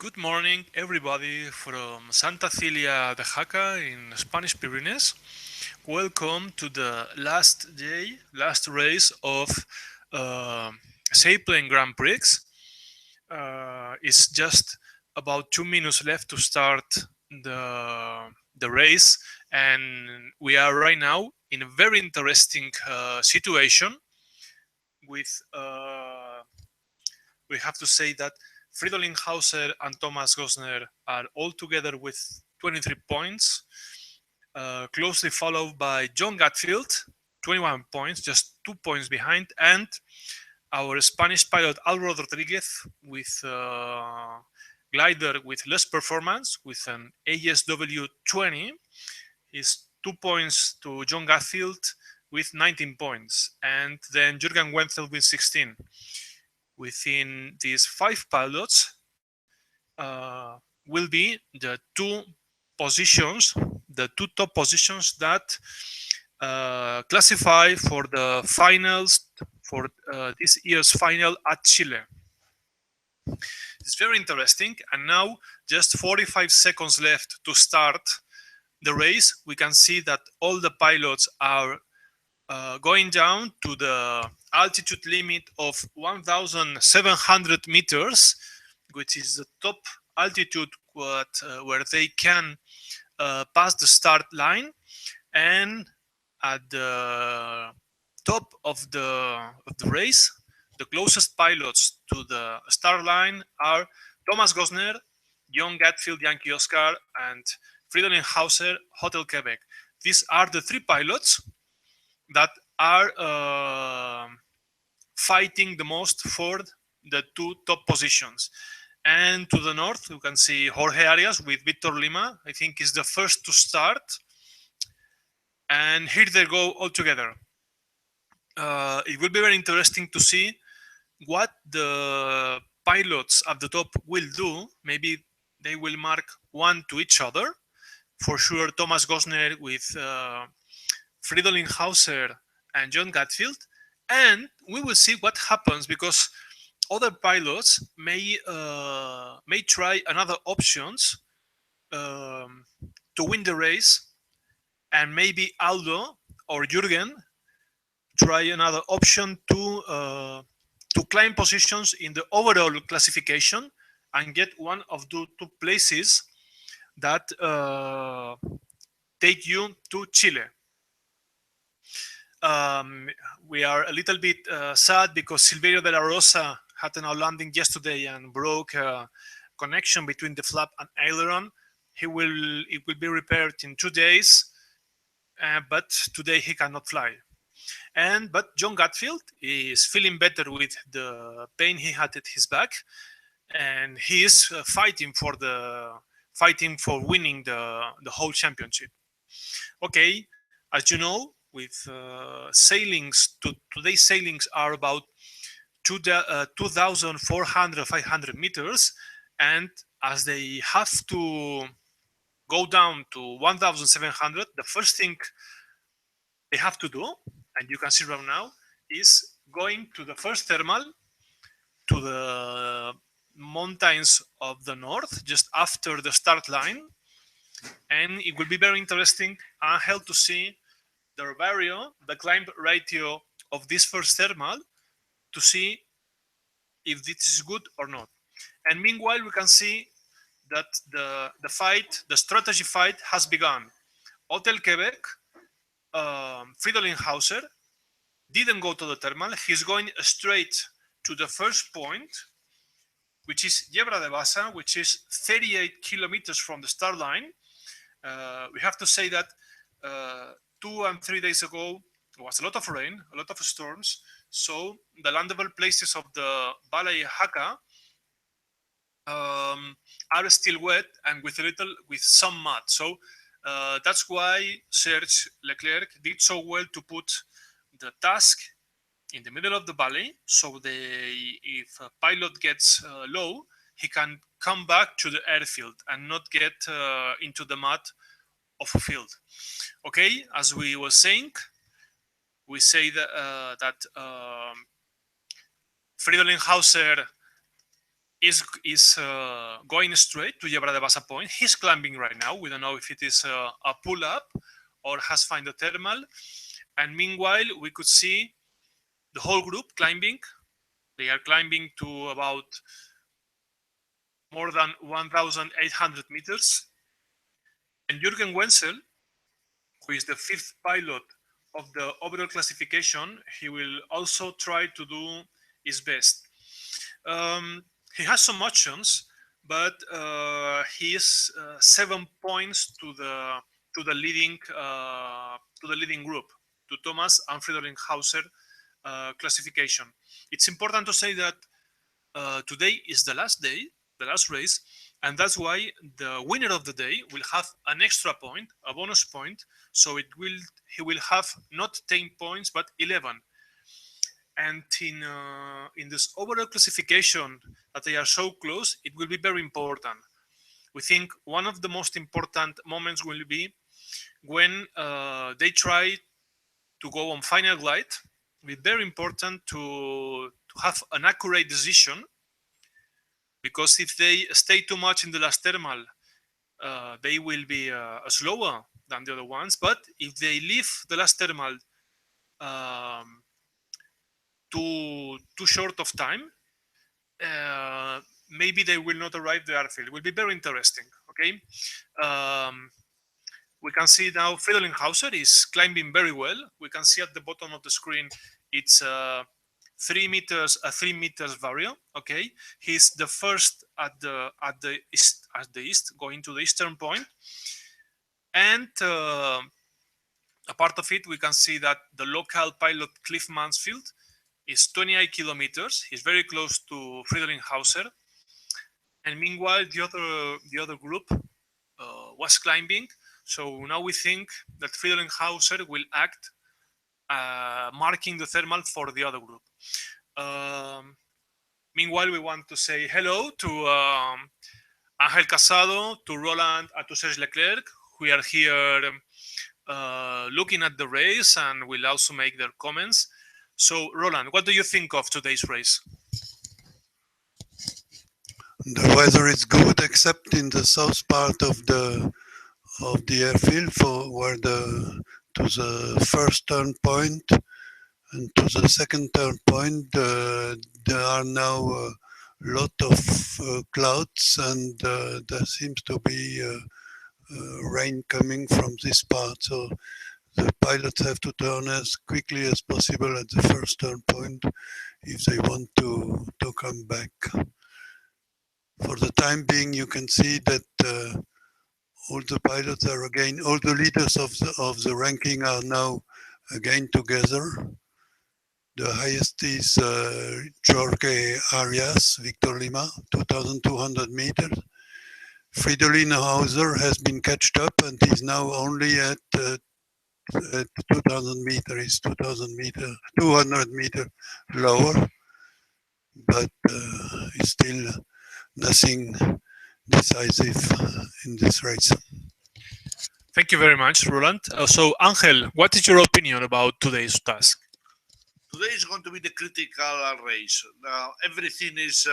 Good morning, everybody from Santa Cilia de Jaca in Spanish Pyrenees. Welcome to the last race of uh, Sailplane Grand Prix. It's just about 2 minutes left to start the race, and we are right now in a very interesting situation. With we have to say that Fridolin Hauser and Thomas Gosner are all together with 23 points, closely followed by John Gatfield, 21 points, just 2 points behind, and our Spanish pilot Alvaro Rodriguez with glider with less performance, with an ASW 20, is 2 points to John Gatfield with 19 points, and then Jürgen Wenzel with 16. Within these 5 pilots will be the two top positions that classify for the finals for this year's final at Chile. It's very interesting, and now just 45 seconds left to start the race. We can see that all the pilots are going down to the altitude limit of 1,700 meters, which is the top altitude where they can pass the start line. And at the top of the race, the closest pilots to the start line are Thomas Gosner, John Gatfield, Yankee Oscar, and Fridolin Hauser, Hotel Quebec. These are the 3 pilots that are fighting the most for the 2 top positions. And to the north, you can see Jorge Arias with Victor Lima. I think is the first to start. And here they go all together. It will be very interesting to see what the pilots at the top will do. Maybe they will mark one to each other. For sure, Thomas Gosner with Fridolin Hauser and John Gatfield, and we will see what happens, because other pilots may try another options to win the race, and maybe Aldo or Jürgen try another option to climb positions in the overall classification and get one of the 2 places that take you to Chile. We are a little bit sad because Silverio de la Rosa had an landing yesterday and broke a connection between the flap and aileron. It will be repaired in 2 days, but today he cannot fly. But John Gatfield is feeling better with the pain he had at his back, and he is fighting for winning the whole championship. Okay, as you know, with sailings, today's sailings are about 2,400, 500 meters, and as they have to go down to 1,700, the first thing they have to do, and you can see right now, is going to the first thermal, to the mountains of the north, just after the start line. And it will be very interesting, Angel, to see the climb ratio of this first thermal, to see if this is good or not. And meanwhile, we can see that the strategy fight has begun. Hotel Quebec, Fridolin Hauser didn't go to the thermal. He's going straight to the first point, which is Yebra de Bassa, which is 38 kilometers from the start line. We have to say that 2 and 3 days ago, there was a lot of rain, a lot of storms, so the landable places of the Valle Jaca are still wet and with some mud. So that's why Serge Leclerc did so well to put the task in the middle of the valley, so if a pilot gets low, he can come back to the airfield and not get into the mud of a field. Okay, as we were saying, we say that Fridolin Hauser is going straight to Yebra de Basa point. He's climbing right now. We don't know if it is a pull-up or has found the thermal. And meanwhile, we could see the whole group climbing. They are climbing to about more than 1,800 meters. And Jürgen Wenzel, who is the fifth pilot of the overall classification, he will also try to do his best. He has some options, but he is 7 points to the leading group, to Thomas and Friedrich Hauser classification. It's important to say that today is the last day, the last race, and that's why the winner of the day will have an extra point, a bonus point. So he will have not 10 points but 11. And in this overall classification that they are so close, it will be very important. We think one of the most important moments will be when they try to go on final glide. It will be very important to have an accurate decision, because if they stay too much in the last thermal, they will be slower than the other ones. But if they leave the last thermal too short of time, maybe they will not arrive the airfield. It will be very interesting. Okay, we can see now Friedrich Hauser is climbing very well. We can see at the bottom of the screen it's 3 meters, a 3 meters vario. Okay, he's the first at the east, going to the eastern point, and a part of it we can see that the local pilot Cliff Mansfield is 28 kilometers. He's very close to Friedrich Hauser, and meanwhile the other group was climbing. So now we think that Friedrich Hauser will act marking the thermal for the other group. Meanwhile, we want to say hello to Ángel Casado, to Roland, and to Serge Leclerc, who are here looking at the race and will also make their comments. So, Roland, what do you think of today's race? The weather is good, except in the south part of the airfield, where to the first turn point and to the second turn point, there are now a lot of clouds, and there seems to be rain coming from this part. So the pilots have to turn as quickly as possible at the first turn point if they want to come back. For the time being, you can see that all the pilots are again, all the leaders of the ranking are now again together. The highest is Jorge Arias, Victor Lima, 2,200 meters. Fridolin Hauser has been catched up and is now only at 2,000 meters. He's 200 meters lower, but it's still nothing decisive in this race. Thank you very much, Roland. So, Angel, what is your opinion about today's task? Today is going to be the critical race. Everything is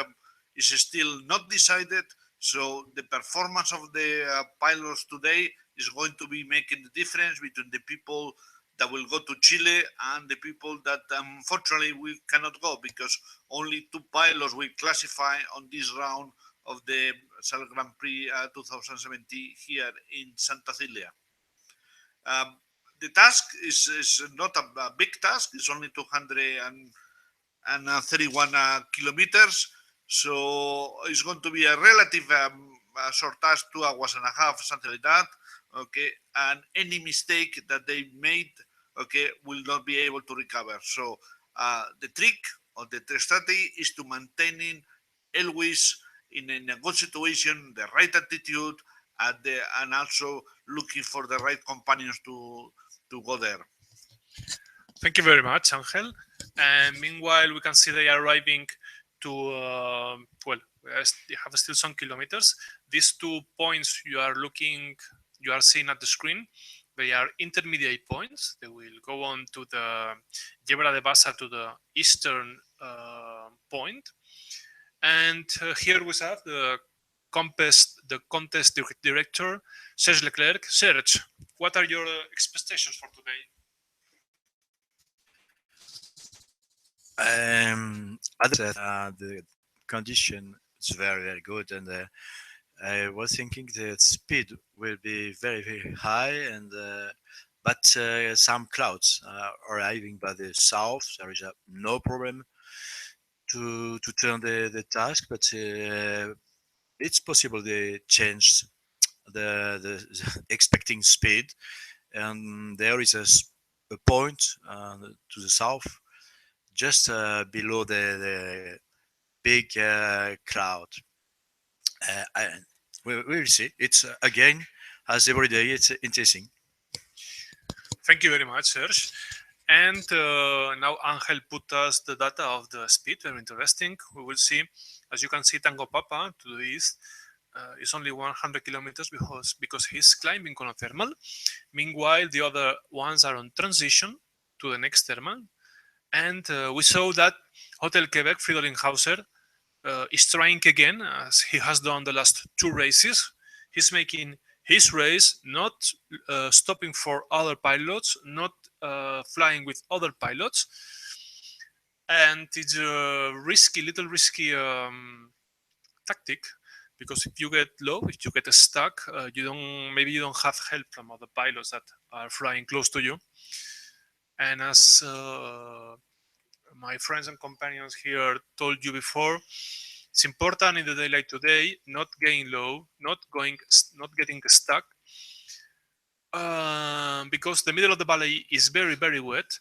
still not decided, so the performance of the pilots today is going to be making the difference between the people that will go to Chile and the people that unfortunately we cannot go, because only 2 pilots will classify on this round of the Sail Grand Prix 2017 here in Santa Cilia. The task is not a big task. It's only 231 kilometers, so it's going to be a relative short task, 2 hours and a half, something like that. Okay, and any mistake that they made, okay, will not be able to recover. So the trick or the strategy is to maintaining always in a good situation, the right attitude, and also looking for the right companions to go there. Thank you very much, Angel. And meanwhile, we can see they are arriving to, well, they have still some kilometers. These 2 points you are seeing at the screen, they are intermediate points. They will go on to the Yebra de Basa, to the eastern point. And here we have the contest director, Serge Leclerc. Serge, what are your expectations for today? As I said, the condition is very good, and I was thinking the speed will be very high, and but some clouds are arriving by the south. There is no problem to turn the task, but it's possible they change the expecting speed, and there is a point to the south, just below the big cloud. I, we will see. It's again, as every day, it's interesting. Thank you very much, Serge. And now Angel put us the data of the speed. Very interesting. We will see, as you can see, Tango Papa to the east is only 100 kilometers because he's climbing on a thermal. Meanwhile, the other ones are on transition to the next thermal. And we saw that Hotel Quebec, Fridolin Hauser, is trying again, as he has done the last two races. He's making his race, not stopping for other pilots, not flying with other pilots. And it's a little risky tactic, because if you get low, if you get stuck, maybe you don't have help from other pilots that are flying close to you. And as my friends and companions here told you before, it's important in the daylight today not getting low, not getting stuck, because the middle of the valley is very wet.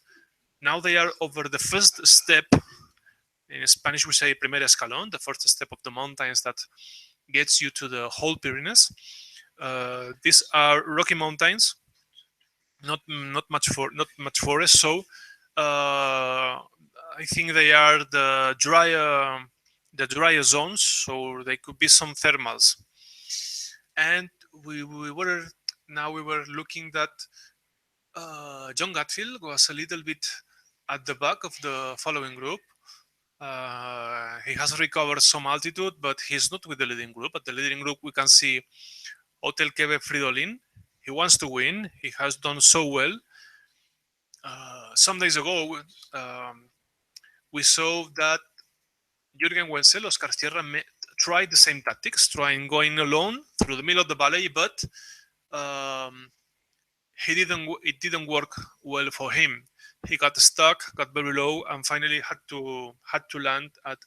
Now they are over the first step. In Spanish we say primer escalón, the first step of the mountains that gets you to the whole Pyrenees. These are rocky mountains, not much forest. So I think they are the drier zones, so they could be some thermals. And we were looking that John Gatfield was a little bit at the back of the following group. He has recovered some altitude, but he's not with the leading group. At the leading group, we can see Hotel Quebec Fridolin. He wants to win. He has done so well. Some days ago, we saw that Jürgen Wenzel, Oscar Sierra, tried the same tactics, trying going alone through the middle of the valley, but it didn't work well for him. He got stuck, got very low, and finally had to land at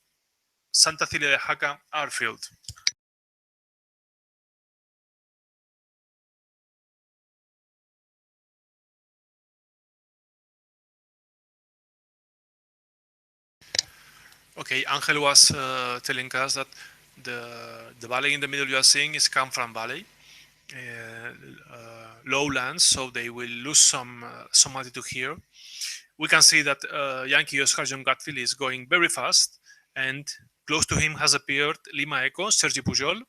Santa Cilia de Jaca airfield. Okay, Angel was telling us that the valley in the middle you are seeing is Canfranc Valley, lowlands, so they will lose some altitude here. We can see that Yankee Oscar John Gatfield is going very fast, and close to him has appeared Lima Echo, Sergi Pujol.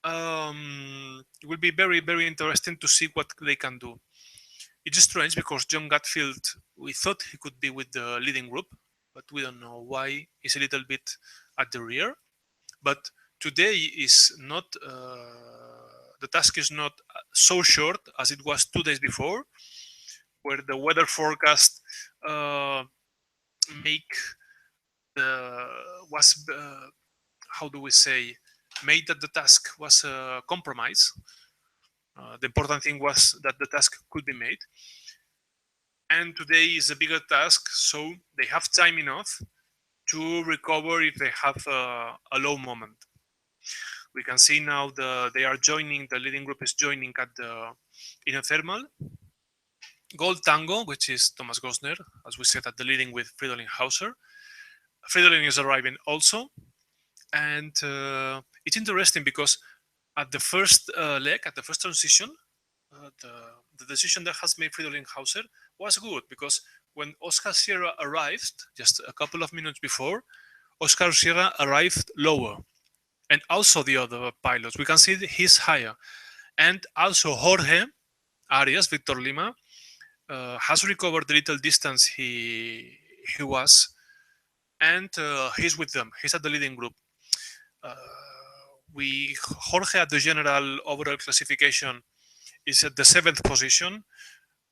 It will be very interesting to see what they can do. It's strange because John Gatfield, we thought he could be with the leading group, but we don't know why he's a little bit at the rear. But today is not the task is not so short as it was 2 days before, where the weather forecast made that the task was a compromise. The important thing was that the task could be made. And today is a bigger task, so they have time enough to recover if they have a low moment. We can see now the leading group is joining at the inner thermal. Gold Tango, which is Thomas Gosner, as we said, at the leading with Fridolin Hauser. Fridolin is arriving also. And it's interesting because at the first leg, at the first transition, the decision that has made Fridolin Hauser was good, because when Oscar Sierra arrived, just a couple of minutes before, Oscar Sierra arrived lower. And also the other pilots, we can see he's higher. And also Jorge Arias, Victor Lima, has recovered the little distance he was and he's with them. He's at the leading group. Jorge at the general overall classification is at the 7th position.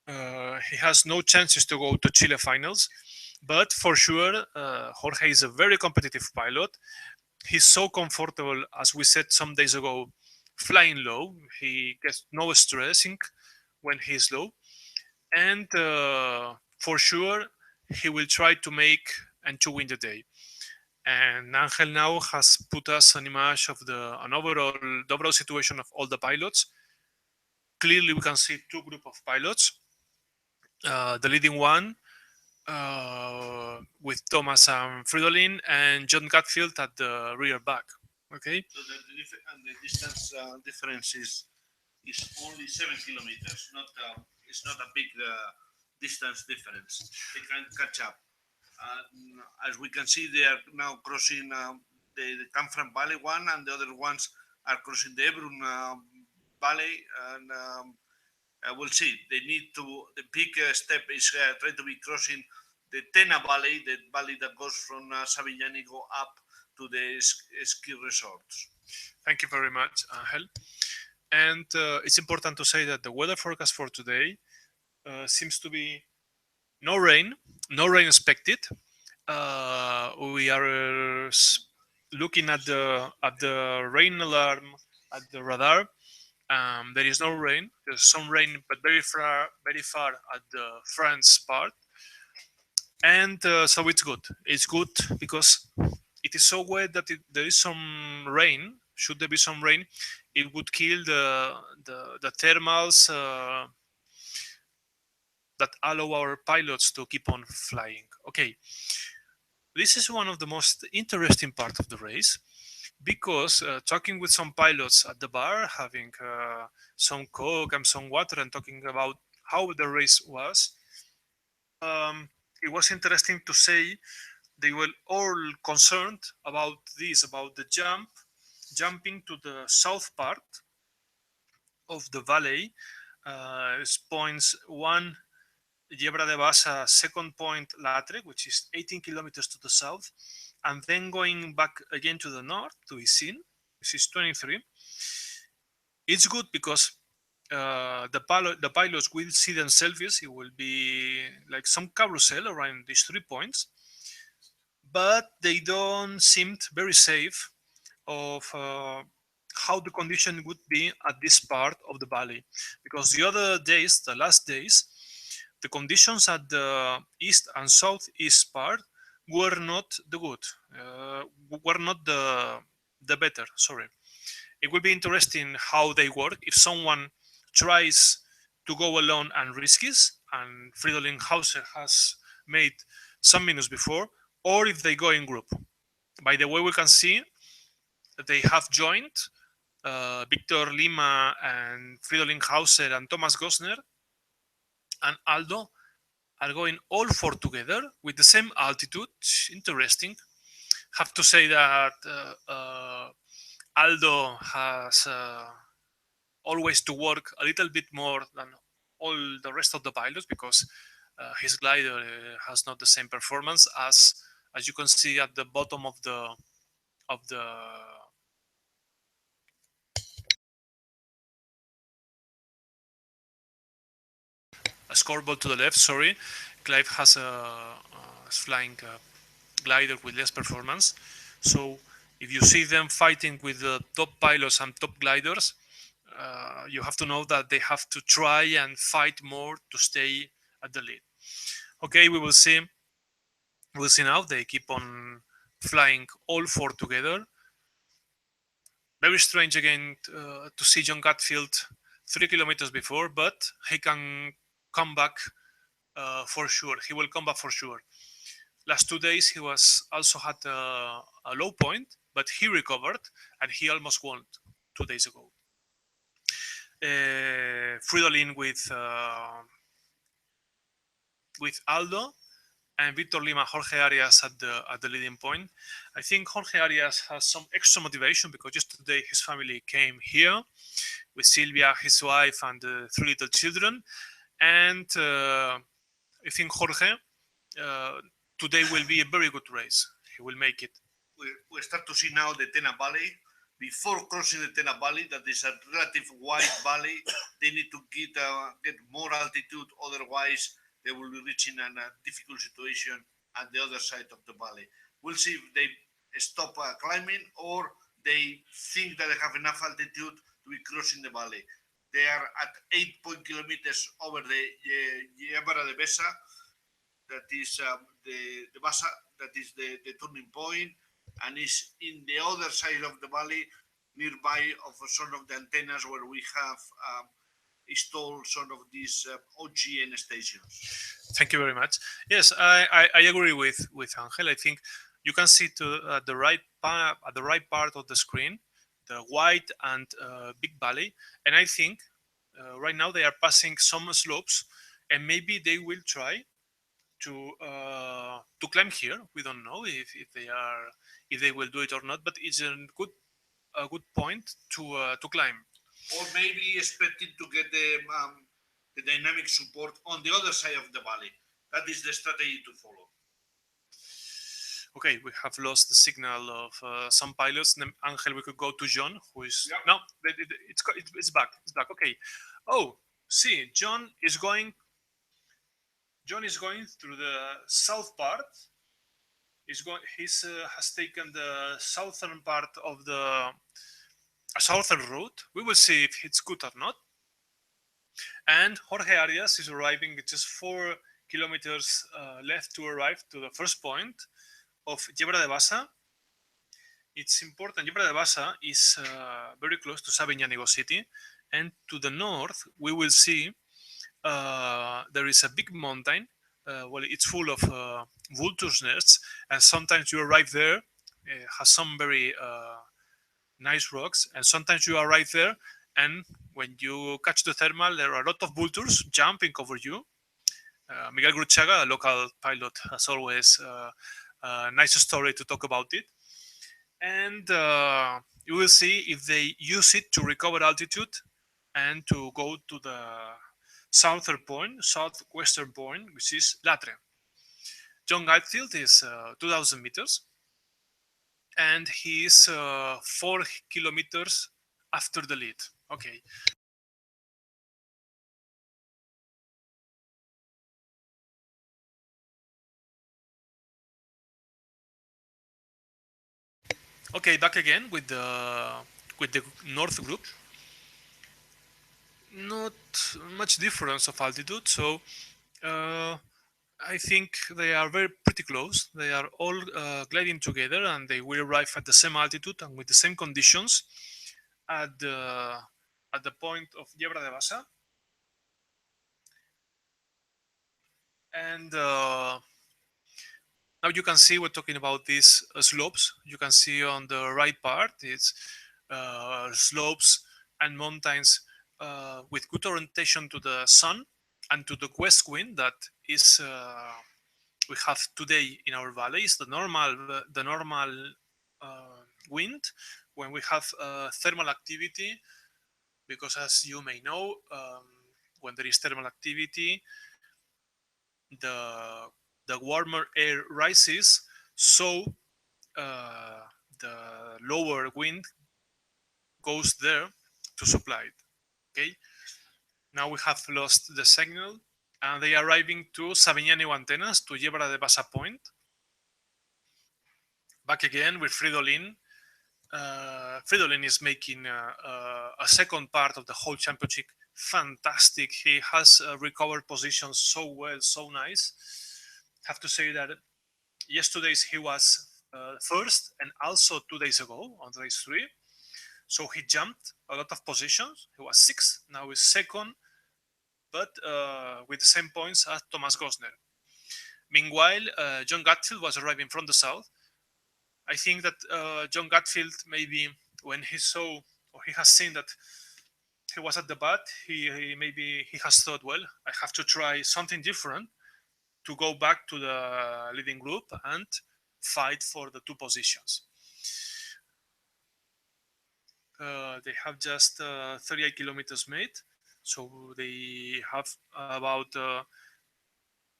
He has no chances to go to Chile finals, but for sure, Jorge is a very competitive pilot. He's so comfortable, as we said some days ago, flying low. He gets no stressing when he's low, and for sure, he will try to make and to win the day. And Angel now has put us an image of the overall situation of all the pilots. Clearly, we can see two groups of pilots. The leading one with Thomas and Fridolin, and John Gatfield at the rear back. Okay. So the distance difference is only 7 kilometers. It's not a big distance difference. They can catch up. As we can see, they are now crossing the Canfranc Valley one, and the other ones are crossing the Ebrun Valley. And we'll see. They need to. The big step is try to be crossing the Tena Valley, the valley that goes from Sabiñánigo up to the ski resorts. Thank you very much, Angel. And it's important to say that the weather forecast for today seems to be no rain expected. We are looking at the rain alarm at the radar. There is no rain. There's some rain, but very far at the France part. And so it's good. It's good because it is so wet that there is some rain. Should there be some rain, it would kill the thermals that allow our pilots to keep on flying. Okay, this is one of the most interesting parts of the race because talking with some pilots at the bar, having some coke and some water, and talking about how the race was, it was interesting to say they were all concerned about the jumping to the south part of the valley. It's points 1 Yebra de Bassa, second point Latre, which is 18 kilometers to the south, and then going back again to the north to Isin, which is 23. It's good because the pilots will see themselves. It will be like some carousel around these 3 points, but they don't seem very safe of how the condition would be at this part of the valley, because the last days, the conditions at the east and southeast part were not the good, were not the better. Sorry. It will be interesting how they work if someone tries to go alone and risks, and Fridolin Hauser has made some minutes before, or if they go in group. By the way, we can see that they have joined Victor Lima and Fridolin Hauser and Thomas Gosner and Aldo are going all 4 together with the same altitude. Interesting. Have to say that Aldo has always to work a little bit more than all the rest of the pilots because his glider has not the same performance as you can see at the bottom of the scoreboard to the left. Sorry, Clive has a flying glider with less performance. So if you see them fighting with the top pilots and top gliders, you have to know that they have to try and fight more to stay at the lead. Okay, we will see. We'll see now. They keep on flying all 4 together. Very strange again to see John Gatfield 3 kilometers before, but he can come back for sure. He will come back for sure. Last 2 days he was also had a low point, but he recovered and he almost won 2 days ago. Fridolin with Aldo and Victor Lima, Jorge Arias at the leading point. I think Jorge Arias has some extra motivation because yesterday his family came here with Cilia, his wife, and 3 little children. And I think Jorge today will be a very good race. He will make it. We start to see now the Tena Valley. Before crossing the Tena Valley, that is a relative wide valley, they need to get more altitude, otherwise they will be reaching a difficult situation at the other side of the valley. We'll see if they stop climbing or they think that they have enough altitude to be crossing the valley. They are at 8 kilometers over the Yebra de Besa, that is the Basa, that is the turning point, and is in the other side of the valley, nearby of some of the antennas where we have installed some of these OGN stations. Thank you very much. Yes, I agree with Angel. I think you can see at the right part of the screen the wide and big valley, and I think right now they are passing some slopes, and maybe they will try to climb here. We don't know if they will do it or not, but it's a good point to climb. Or maybe expecting to get the dynamic support on the other side of the valley. That is the strategy to follow. Okay, we have lost the signal of some pilots. Angel, we could go to John, who is no, it's back. It's back. Okay. Oh, see, John is going through the south part. Has taken the southern part of the southern route. We will see if it's good or not. And Jorge Arias is arriving just 4 kilometers left to arrive to the first point of Yebra de Basa. It's important. Yebra de Basa is very close to Sabiñánigo city, and to the north we will see there is a big mountain. Well, it's full of vultures nests, and sometimes you arrive there. It has some very nice rocks, and sometimes you arrive there, and when you catch the thermal, there are a lot of vultures jumping over you. Miguel Gruchaga, a local pilot, has always a nice story to talk about it. And you will see if they use it to recover altitude and to go to the southwestern point, which is Latre. John Gatfield is 2,000 meters, and he is 4 kilometers after the lead. Okay. Okay, back again with the north group. Not much difference of altitude, so I think they are pretty close. They are all gliding together, and they will arrive at the same altitude and with the same conditions at the point of Yebra de Basa. And now you can see we're talking about these slopes. You can see on the right part it's slopes and mountains with good orientation to the sun and to the west wind that is we have today in our valleys. The normal wind when we have thermal activity, because as you may know, when there is thermal activity, the warmer air rises, so the lower wind goes there to supply it. Okay, now we have lost the signal, and they are arriving to Sabiñánigo antennas, to Yebra de Basa point. Back again with Fridolin. Fridolin is making a second part of the whole championship. Fantastic. He has recovered positions so well, so nice. Have to say that yesterday he was first, and also 2 days ago on race 3. So he jumped a lot of positions. He was 6th, now he's 2nd, but with the same points as Thomas Gosner. Meanwhile, John Gatfield was arriving from the south. I think that John Gatfield, maybe when he saw, or he has seen that he was at the bat, he has thought, well, I have to try something different to go back to the leading group and fight for the 2 positions. They have just 38 kilometers made, so they have about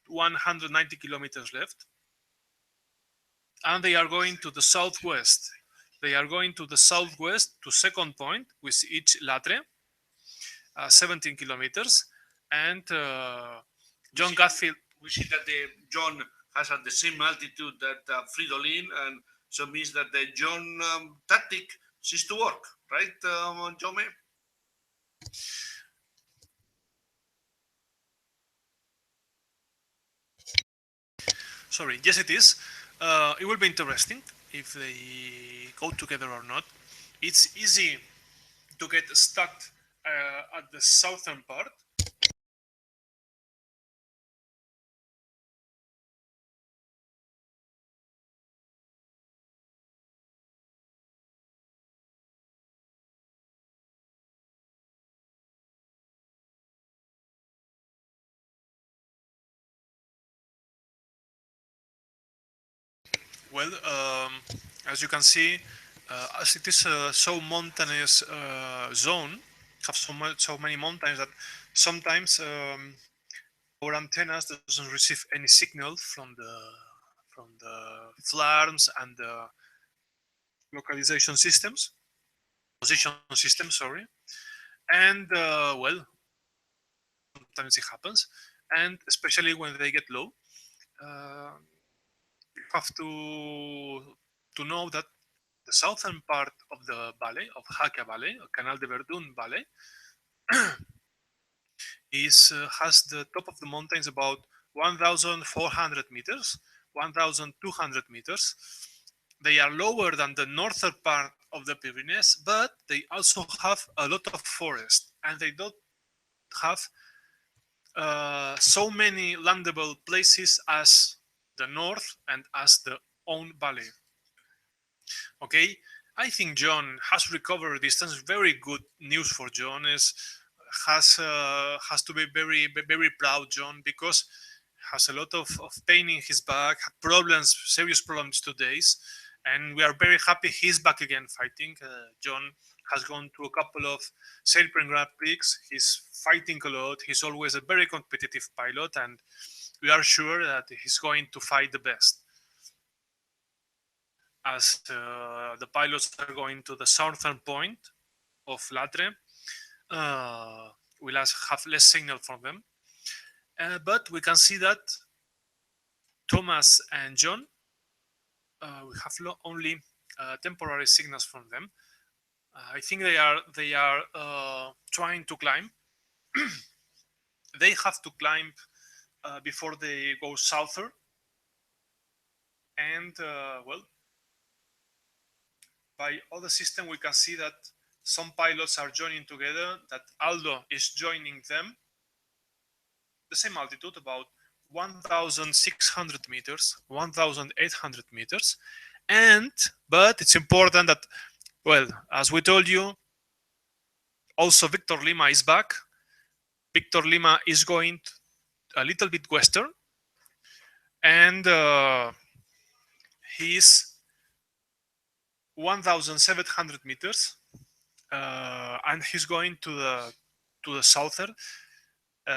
190 kilometers left. and they are going to the southwest. They are going to the southwest to second point with each latre, 17 kilometers, and John Gatfield. We see that the John has at the same altitude that Fridolin, and so means that the John tactic seems to work, right, Jome? Sorry, yes, it is. It will be interesting if they go together or not. It's easy to get stuck at the southern part. Well, as you can see, as it is a so mountainous zone, have so many mountains that sometimes our antennas doesn't receive any signal from the farms and the localization systems, position systems. Sorry, and well, sometimes it happens, and especially when they get low. You have to know that the southern part of the valley of Jaca Valley, or Canal de Verdun Valley, is has the top of the mountains about 1,400 meters, 1,200 meters. They are lower than the northern part of the Pyrenees, but they also have a lot of forest, and they don't have so many landable places as the north and as the own valley. Okay, I think John has recovered distance. Very good news for John. Has to be very proud, John, because has a lot of pain in his back, had problems, serious problems today, and we are very happy he's back again fighting. John has gone to a couple of Sailplane Grand Prix. He's fighting a lot. He's always a very competitive pilot, and we are sure that he's going to fight the best. As the pilots are going to the southern point of Latre, we'll have less signal from them. But we can see that Thomas and John, we have only temporary signals from them. I think they are trying to climb. They have to climb before they go souther. And well, by other system, we can see that some pilots are joining together, that Aldo is joining them. The same altitude, about 1,600 meters, 1,800 meters. But it's important that, well, as we told you, also Victor Lima is back. Victor Lima is going a little bit western, and he's 1,700 meters, and he's going to the southern.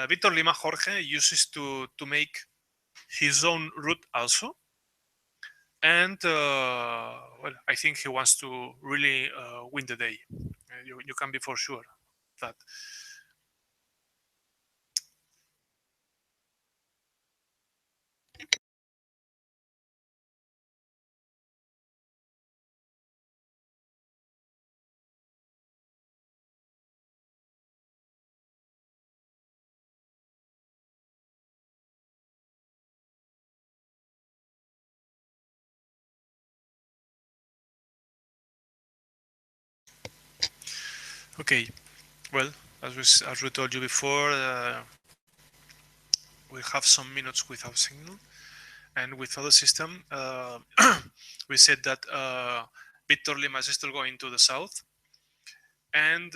Victor Lima Jorge uses to make his own route also, and well, I think he wants to really win the day. You can be for sure that. Okay, well, as we told you before, we have some minutes without signal, and with other system, we said that Victor Lima is still going to the south, and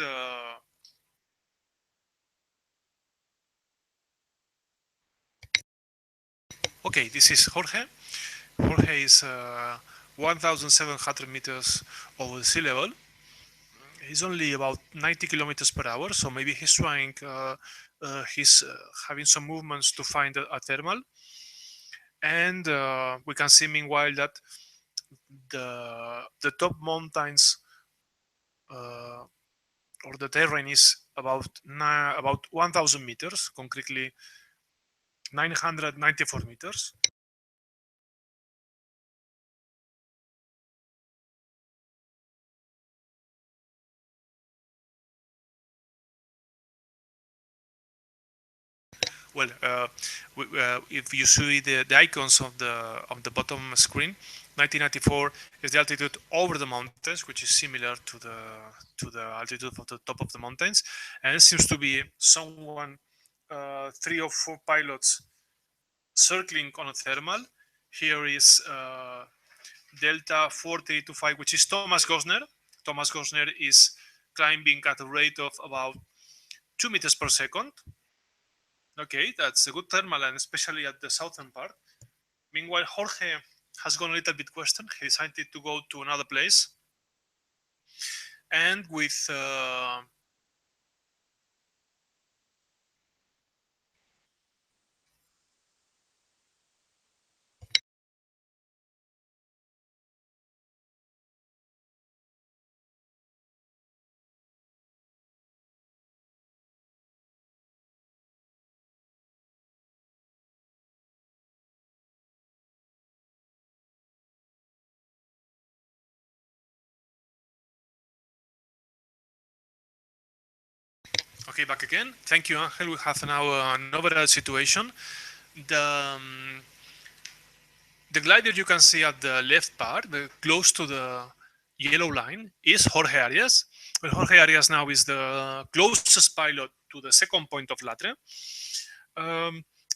okay, this is Jorge. Jorge is 1,700 meters over the sea level. He's only about 90 kilometers per hour, so maybe he's trying, he's having some movements to find a thermal. And we can see meanwhile that the top mountains or the terrain is about 1,000 meters, concretely 994 meters. Well, if you see the icons of the bottom screen, 1994 is the altitude over the mountains, which is similar to the altitude of the top of the mountains, and it seems to be someone, 3 or 4 pilots circling on a thermal. Here is Delta 425, which is Thomas Gosner. Thomas Gosner is climbing at a rate of about 2 meters per second. Okay, that's a good thermal, and especially at the southern part. Meanwhile, Jorge has gone a little bit western. He decided to go to another place. And with okay, back again. Thank you, Angel. We have now an overall situation. The the glider you can see at the left part, close to the yellow line, is Jorge Arias. Well, Jorge Arias now is the closest pilot to the second point of Latre.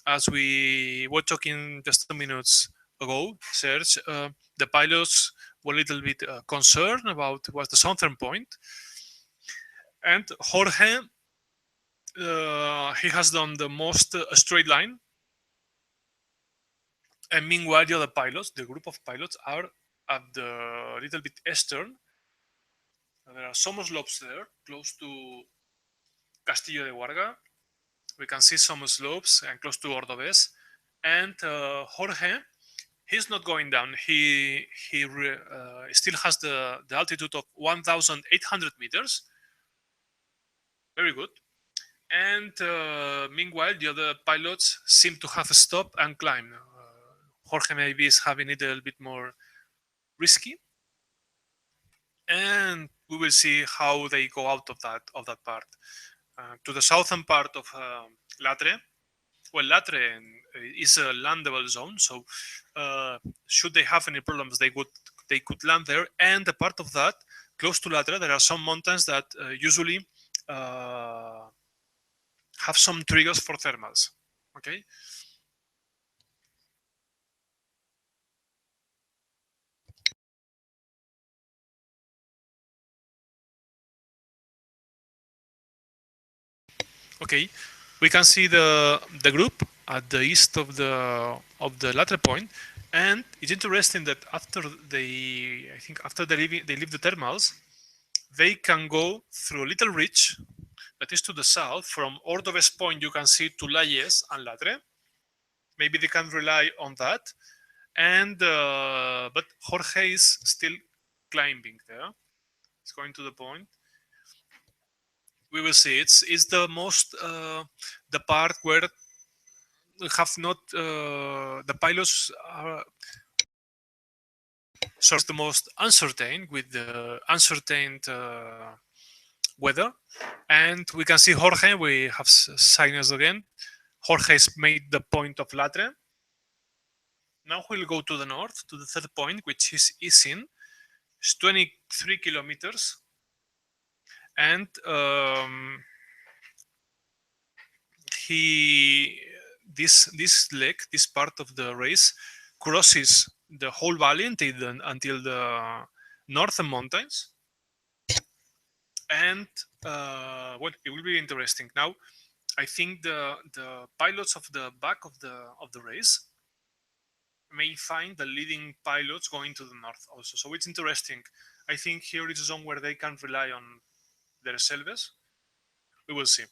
As we were talking just 2 minutes ago, Serge, the pilots were a little bit concerned about what the southern point. And Jorge, he has done the most straight line. And meanwhile, the other pilots, the group of pilots, are at the little bit eastern. There are some slopes there, close to Castillo de Guarga. We can see some slopes and close to Ordovez. And Jorge, he's not going down. He still has the altitude of 1,800 meters. Very good. And meanwhile, the other pilots seem to have stopped and climbed. Jorge maybe is having it a little bit more risky, and we will see how they go out of that part. To the southern part of Latre, well, Latre is a landable zone, so should they have any problems, they could land there. And a part of that, close to Latre, there are some mountains that usually have some triggers for thermals. Okay. Okay, we can see the group at the east of the latter point, and it's interesting that after they leave the thermals, they can go through a little ridge that is to the south. From Ordovez Point, you can see to Layes and Latre. Maybe they can rely on that, and but Jorge is still climbing there. It's going to the point. We will see. It's the most the part where we have not the pilots are sort of the most uncertain, with the uncertain weather. And we can see Jorge. We have signals again. Jorge has made the point of Latre. Now we'll go to the north, to the third point, which is Isin. It's 23 kilometers. And this leg, this part of the race, crosses the whole valley until the northern mountains. And well, it will be interesting. Now, I think the pilots of the back of the race may find the leading pilots going to the north also. So it's interesting. I think here is a zone where they can rely on their reserves. We will see.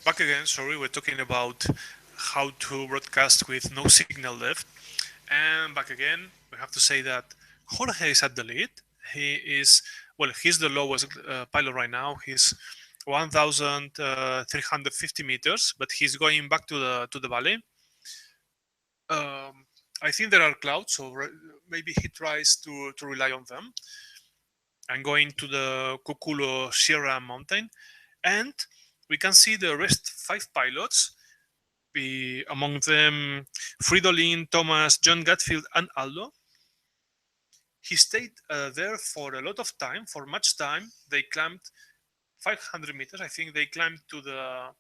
Back again, sorry, we're talking about how to broadcast with no signal left. And back again, we have to say that Jorge is at the lead. He is, well, he's the lowest pilot right now. He's 1,350 meters, but he's going back to the valley. I think there are clouds, so maybe he tries to rely on them. I'm going to the Cuculo Sierra mountain, and we can see the rest 5 pilots. Among them, Fridolin, Thomas, John Gatfield, and Aldo. He stayed there for a lot of time, for much time. They climbed 500 meters. I think they climbed to the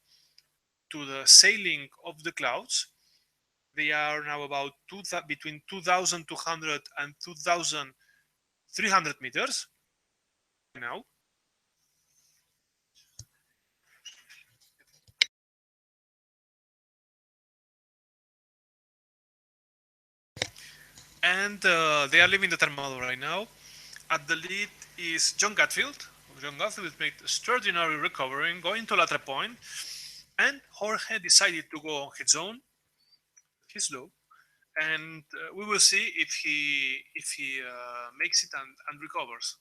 ceiling of the clouds. They are now about between 2,200 and 2,300 meters now. And they are leaving the thermal right now. At the lead is John Gatfield. John Gatfield made extraordinary recovery, going to latter point, and Jorge decided to go on his own. He's low, and we will see if he makes it and recovers.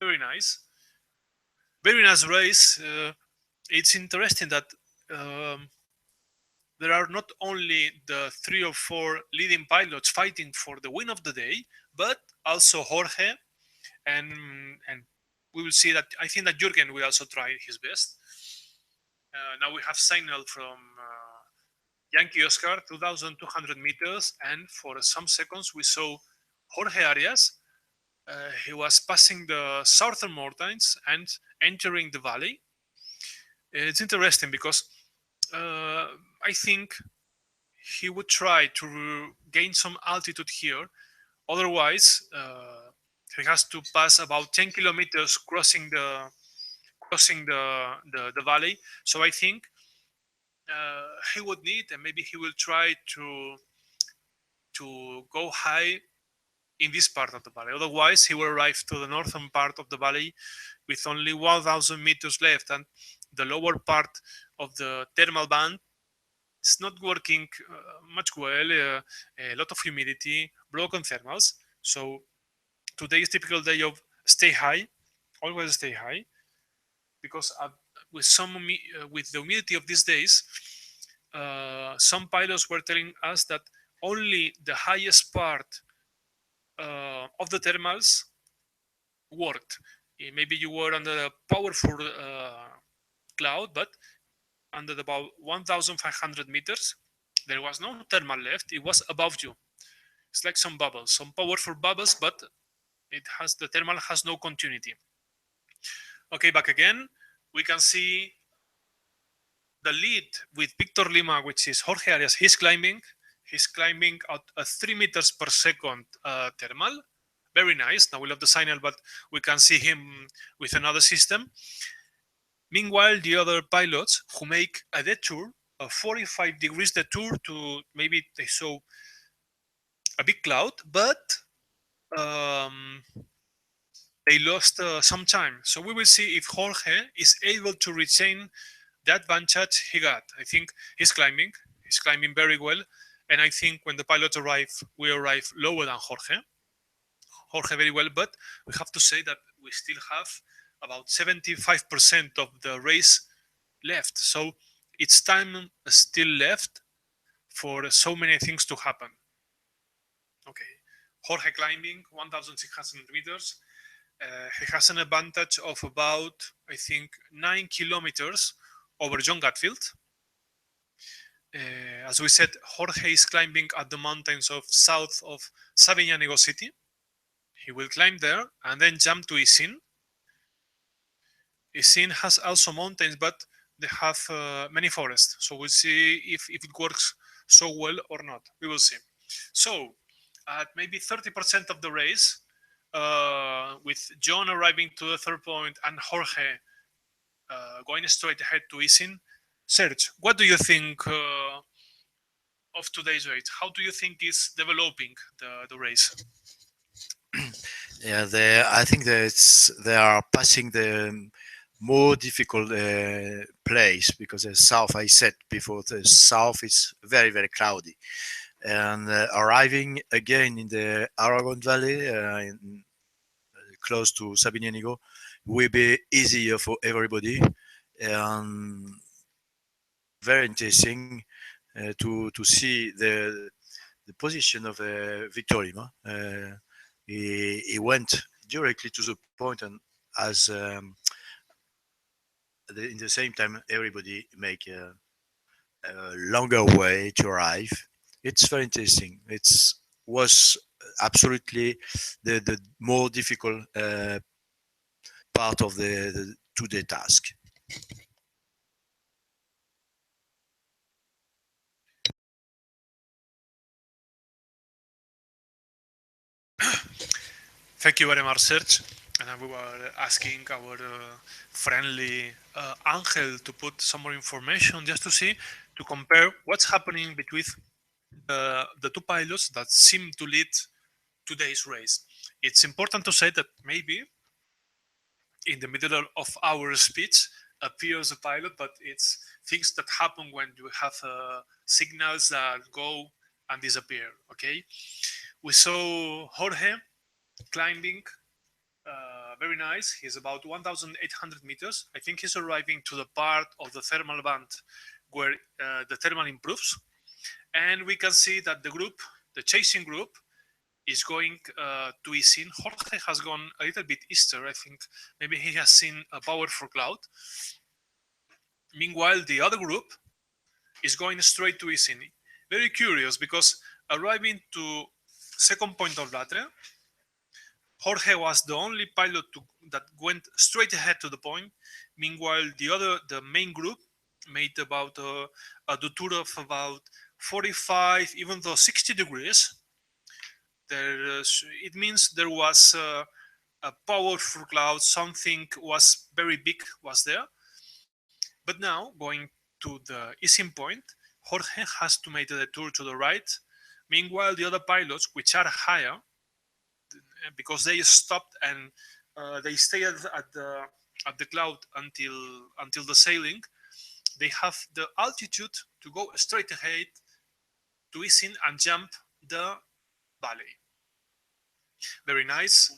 Very nice race. It's interesting that um, there are not only the 3 or 4 leading pilots fighting for the win of the day, but also Jorge, and we will see that. I think that Jürgen will also try his best. Now we have signal from Yankee Oscar, 2,200 meters, and for some seconds we saw Jorge Arias. He was passing the southern mountains and entering the valley. It's interesting because I think he would try to gain some altitude here. Otherwise, he has to pass about 10 kilometers crossing the valley. So I think he would need, and maybe he will try to go high in this part of the valley. Otherwise, he will arrive to the northern part of the valley with only 1,000 meters left, and the lower part of the thermal band is not working much well. A lot of humidity, broken thermals. So today is typical day of stay high, always stay high, because with the humidity of these days, some pilots were telling us that only the highest part of the thermals worked. Maybe you were under a powerful cloud, but under about 1,500 meters, there was no thermal left. It was above you. It's like some bubbles, some powerful bubbles, but the thermal has no continuity. Okay, back again. We can see the lead with Victor Lima, which is Jorge Arias. He's climbing at a 3 meters per second thermal. Very nice. Now we love the signal, but we can see him with another system. Meanwhile, the other pilots who make a detour, a 45 degrees detour to maybe they saw a big cloud, but they lost some time. So we will see if Jorge is able to retain the advantage he got. I think he's climbing very well. And I think when the pilots arrive, we arrive lower than Jorge. Jorge very well, but we have to say that we still have about 75% of the race left. So it's time still left for so many things to happen. Okay, Jorge climbing 1,600 meters. He has an advantage of about, I think, 9 kilometers over John Gatfield. As we said, Jorge is climbing at the mountains of south of Sabiñánigo city. He will climb there and then jump to Isin. Isin has also mountains, but they have many forests. So we'll see if it works so well or not. We will see. So at maybe 30% of the race, with John arriving to the third point and Jorge going straight ahead to Isin. Serge, what do you think of today's race? How do you think is developing the race? Yeah, I think that they are passing more difficult place because the south, I said before, the south is very, very cloudy. And arriving again in the Aragon Valley, close to Sabiñánigo, will be easier for everybody. And very interesting to see the position of Victorino. He went directly to the point, and as in the same time, everybody make a longer way to arrive. It's very interesting. It's was absolutely the more difficult part of the two-day task. Thank you very much, Serge. And we were asking our friendly Angel to put some more information just to see, to compare what's happening between the two pilots that seem to lead today's race. It's important to say that maybe in the middle of our speech appears a pilot, but it's things that happen when you have signals that go and disappear. Okay, we saw Jorge climbing. Very nice. He's about 1,800 meters. I think he's arriving to the part of the thermal band where the thermal improves. And we can see that the group, the chasing group, is going to ease in. Jorge has gone a little bit easter. I think maybe he has seen a powerful cloud. Meanwhile, the other group is going straight to ease in. Very curious because arriving to second point of Latre, Jorge was the only pilot that went straight ahead to the point. Meanwhile, the main group, made about a detour of about 45, even though 60 degrees. It means there was a powerful cloud. Something was very big was there. But now, going to the easing point, Jorge has to make the detour to the right. Meanwhile, the other pilots, which are higher, because they stopped and they stayed at the cloud until the sailing, they have the altitude to go straight ahead to ease in and jump the valley. Very nice.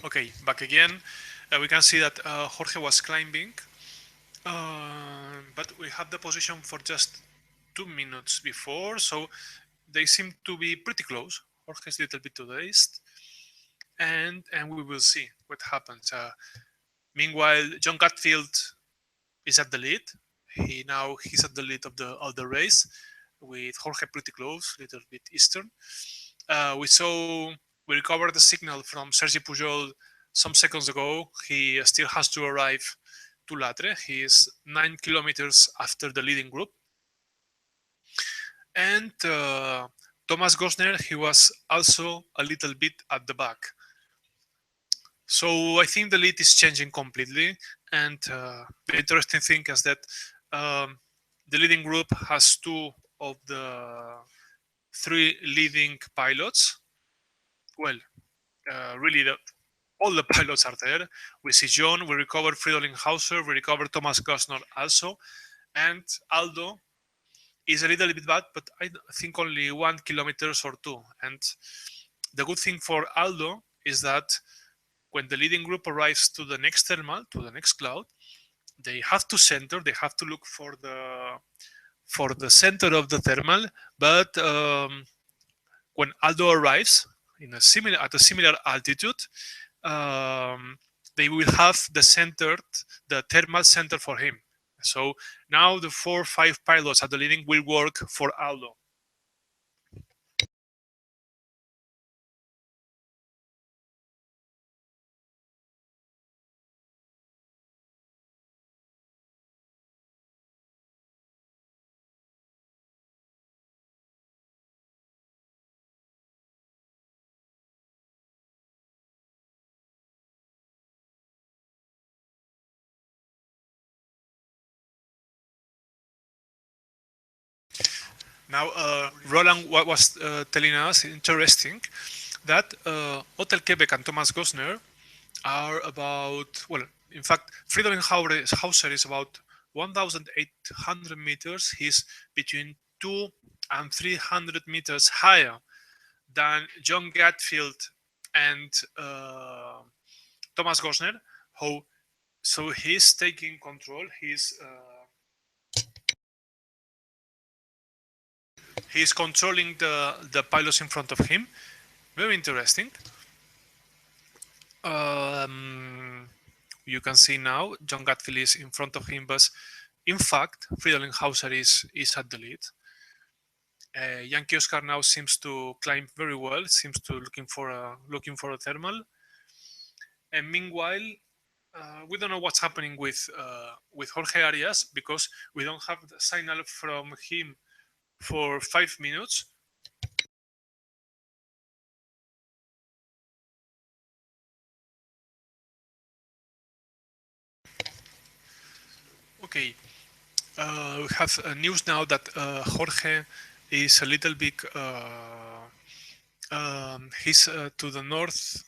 Okay, back again. We can see that Jorge was climbing, but we have the position for just 2 minutes before, so they seem to be pretty close. Jorge's a little bit to the east, and we will see what happens. Meanwhile, John Gatfield is at the lead. He's at the lead of the race, with Jorge pretty close, a little bit eastern. We recovered the signal from Sergi Pujol some seconds ago. He still has to arrive to Latre. He is 9 kilometers after the leading group. And Thomas Gosner, he was also a little bit at the back. So I think the lead is changing completely. And the interesting thing is that the leading group has 2 of the 3 leading pilots. Well, really, all the pilots are there. We see John, we recovered Fridolin Hauser, we recovered Thomas Gosner also, and Aldo is a little bit bad, but I think only 1 kilometer or 2. And the good thing for Aldo is that when the leading group arrives to the next thermal, to the next cloud, they have to center, they have to look for the center of the thermal, but when Aldo arrives at a similar altitude, they will have the thermal center for him. So now the 4 or 5 pilots at the leading will work for Aldo. Now, Roland was telling us, interesting, that Hotel Quebec and Thomas Gosner are about, well, in fact, Fridolin Hauser is about 1,800 meters. He's between 2 and 300 meters higher than John Gatfield and Thomas Gosner. So he's taking control. He's controlling the pilots in front of him. Very interesting. You can see now John Gatfield is in front of him, but in fact, Fridolin Hauser is at the lead. Yankee Oscar now seems to climb very well. Seems to looking for a thermal. And meanwhile, we don't know what's happening with Jorge Arias because we don't have the signal from him for 5 minutes. Okay, we have news now that Jorge is a little bit. He's to the north.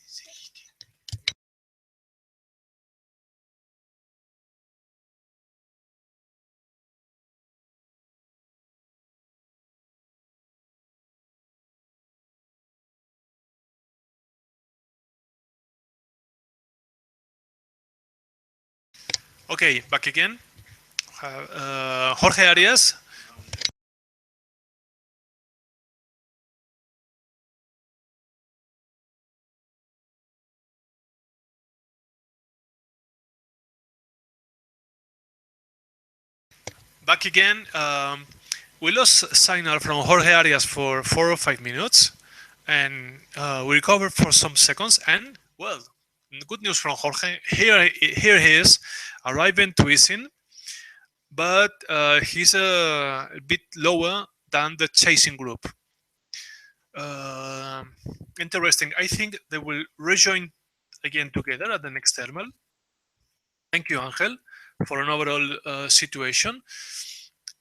Okay, back again. Jorge Arias. Back again. We lost signal from Jorge Arias for 4 or 5 minutes, and we recovered for some seconds. And well, good news from Jorge. Here he is, arriving to Isin, but he's a bit lower than the chasing group. Interesting. I think they will rejoin again together at the next thermal. Thank you, Angel, for an overall situation.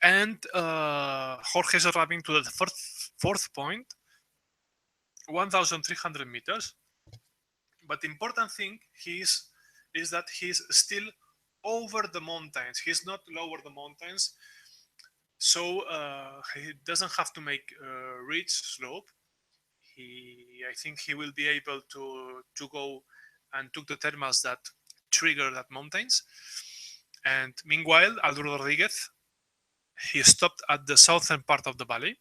And Jorge is arriving to the fourth point, 1,300 meters. But the important thing is that he's still over the mountains. He's not lower the mountains. So he doesn't have to make a ridge slope. I think he will be able to go and took the thermals that trigger that mountains. And meanwhile, Aldo Rodriguez, he stopped at the southern part of the valley.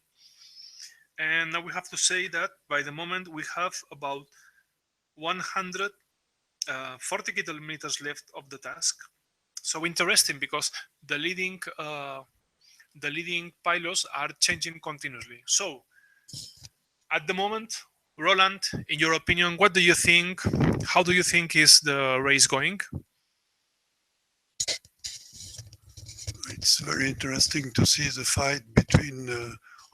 And now we have to say that by the moment we have about 140 kilometers left of the task. So interesting because the leading pilots are changing continuously. So at the moment, Roland, in your opinion, what do you think? How do you think is the race going? It's very interesting to see the fight between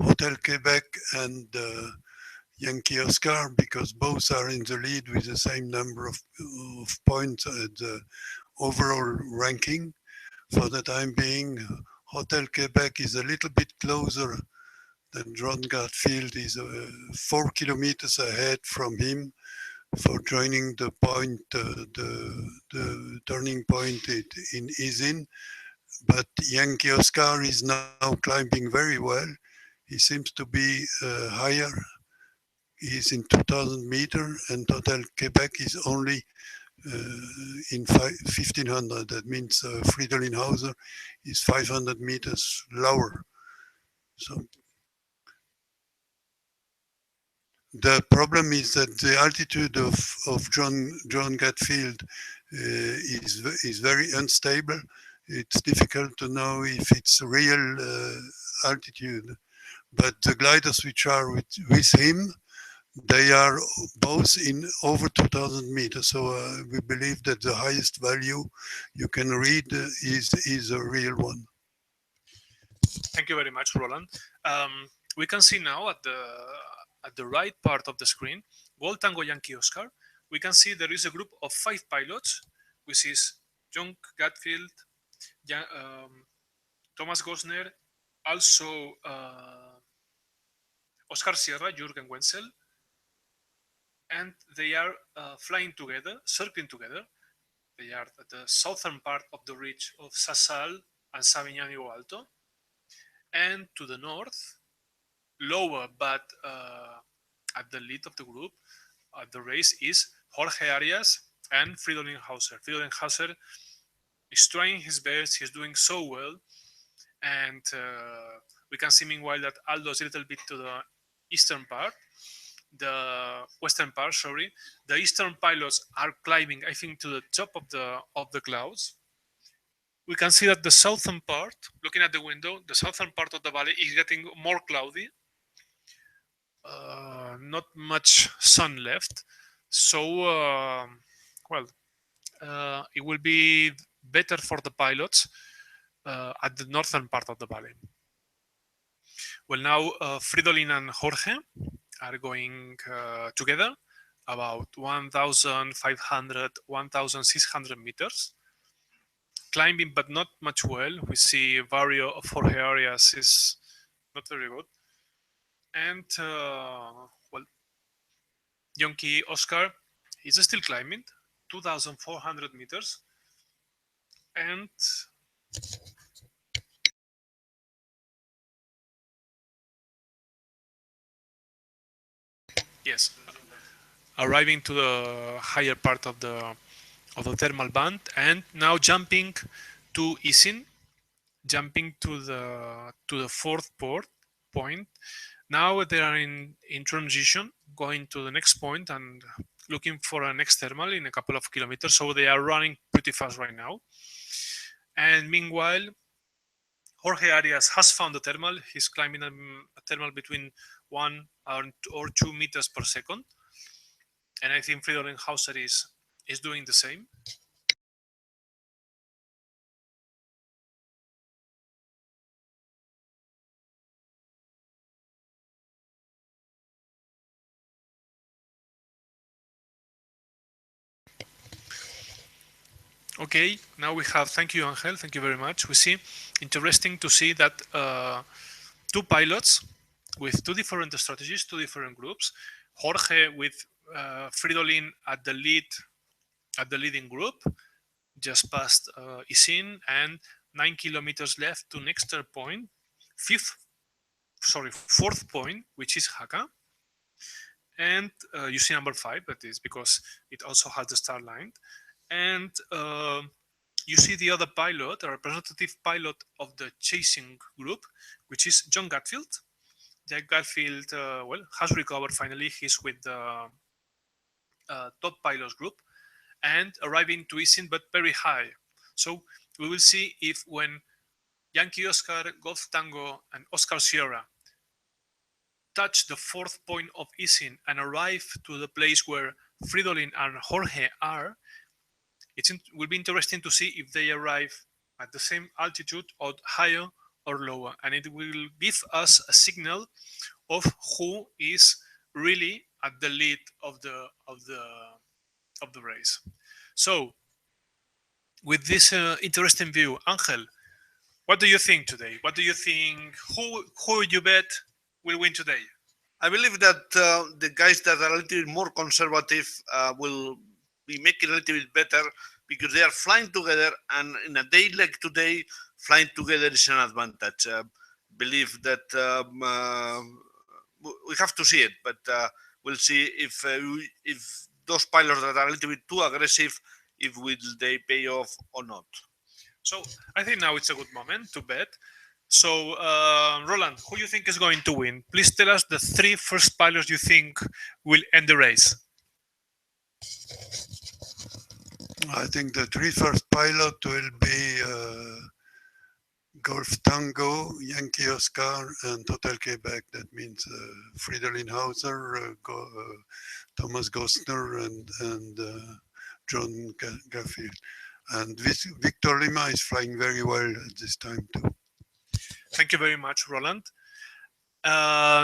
Hotel Quebec and Yankee Oscar because both are in the lead with the same number of points at the overall ranking. For the time being, Hotel Quebec is a little bit closer than John Gatfield, is 4 kilometers ahead from him for joining the point, the turning point in Isin. But Yankee Oscar is now climbing very well. He seems to be higher. He's in 2,000 meters, and Hotel Quebec is only in 1,500. That means Fridolin Hauser is 500 meters lower. So the problem is that the altitude of John Gatfield is very unstable. It's difficult to know if it's real altitude, but the gliders which are with him, they are both in over 2,000 meters. So we believe that the highest value you can read is a real one. Thank you very much, Roland. We can see now at the right part of the screen, Gold Tango Yankee Oscar. We can see there is a group of 5 pilots, which is John Gatfield, Thomas Gosner, also Oscar Sierra, Jürgen Wenzel, and they are flying together, circling together. They are at the southern part of the ridge of Sassal and Savignano Alto, and to the north, lower but at the lead of the group at the race is Jorge Arias and Fridolin Hauser. Fridolin Hauser is trying his best. He's doing so well, and we can see meanwhile that Aldo is a little bit to the eastern part, the western part. Sorry, the eastern pilots are climbing, I think, to the top of the clouds. We can see that the southern part, looking at the window, the southern part of the valley is getting more cloudy. Not much sun left, so well, it will be better for the pilots at the northern part of the valley. Well, now Fridolin and Jorge are going together about 1,500, 1,600 meters, climbing but not much well. We see Vario of Jorge Arias is not very good, and well, Yonki Oscar is still climbing 2,400 meters, and yes, arriving to the higher part of the thermal band, and now jumping to Isin, jumping to the fourth point. Now they are in transition, going to the next point and looking for a next thermal in a couple of kilometers. So they are running pretty fast right now. And meanwhile, Jorge Arias has found a thermal. He's climbing a thermal between 1 or 2 meters per second. And I think Fridolin Hauser is doing the same. Okay, now we have, thank you, Angel, thank you very much. We see, interesting to see that two pilots with two different strategies, two different groups. Jorge with Fridolin at the leading group, just past Isin, and 9 kilometers left to next point, fourth point, which is Jaca. And you see number 5, that is because it also has the star line. And you see the other pilot, a representative pilot of the chasing group, which is John Gatfield. Jack Gatfield, well, has recovered finally. He's with the top pilots group and arriving to Isin, but very high. So we will see if when Yankee Oscar, Golf Tango, and Oscar Sierra touch the fourth point of Isin and arrive to the place where Fridolin and Jorge are, it will be interesting to see if they arrive at the same altitude or higher or lower, and it will give us a signal of who is really at the lead of the race. So, with this interesting view, Angel, what do you think today? What do you think? Who you bet will win today? I believe that the guys that are a little bit more conservative will be making a little bit better because they are flying together, and in a day like today, flying together is an advantage. Believe that we have to see it, but we'll see if those pilots that are a little bit too aggressive, if will they pay off or not. So I think now it's a good moment to bet. So Roland, who you think is going to win? Please tell us the 3 first pilots you think will end the race. I think the 3 first pilot will be Golf Tango, Yankee Oscar, and Hotel Quebec. That means Fridolin Hauser, Thomas Gostner, and John Garfield. And Victor Lima is flying very well at this time too. Thank you very much, Roland.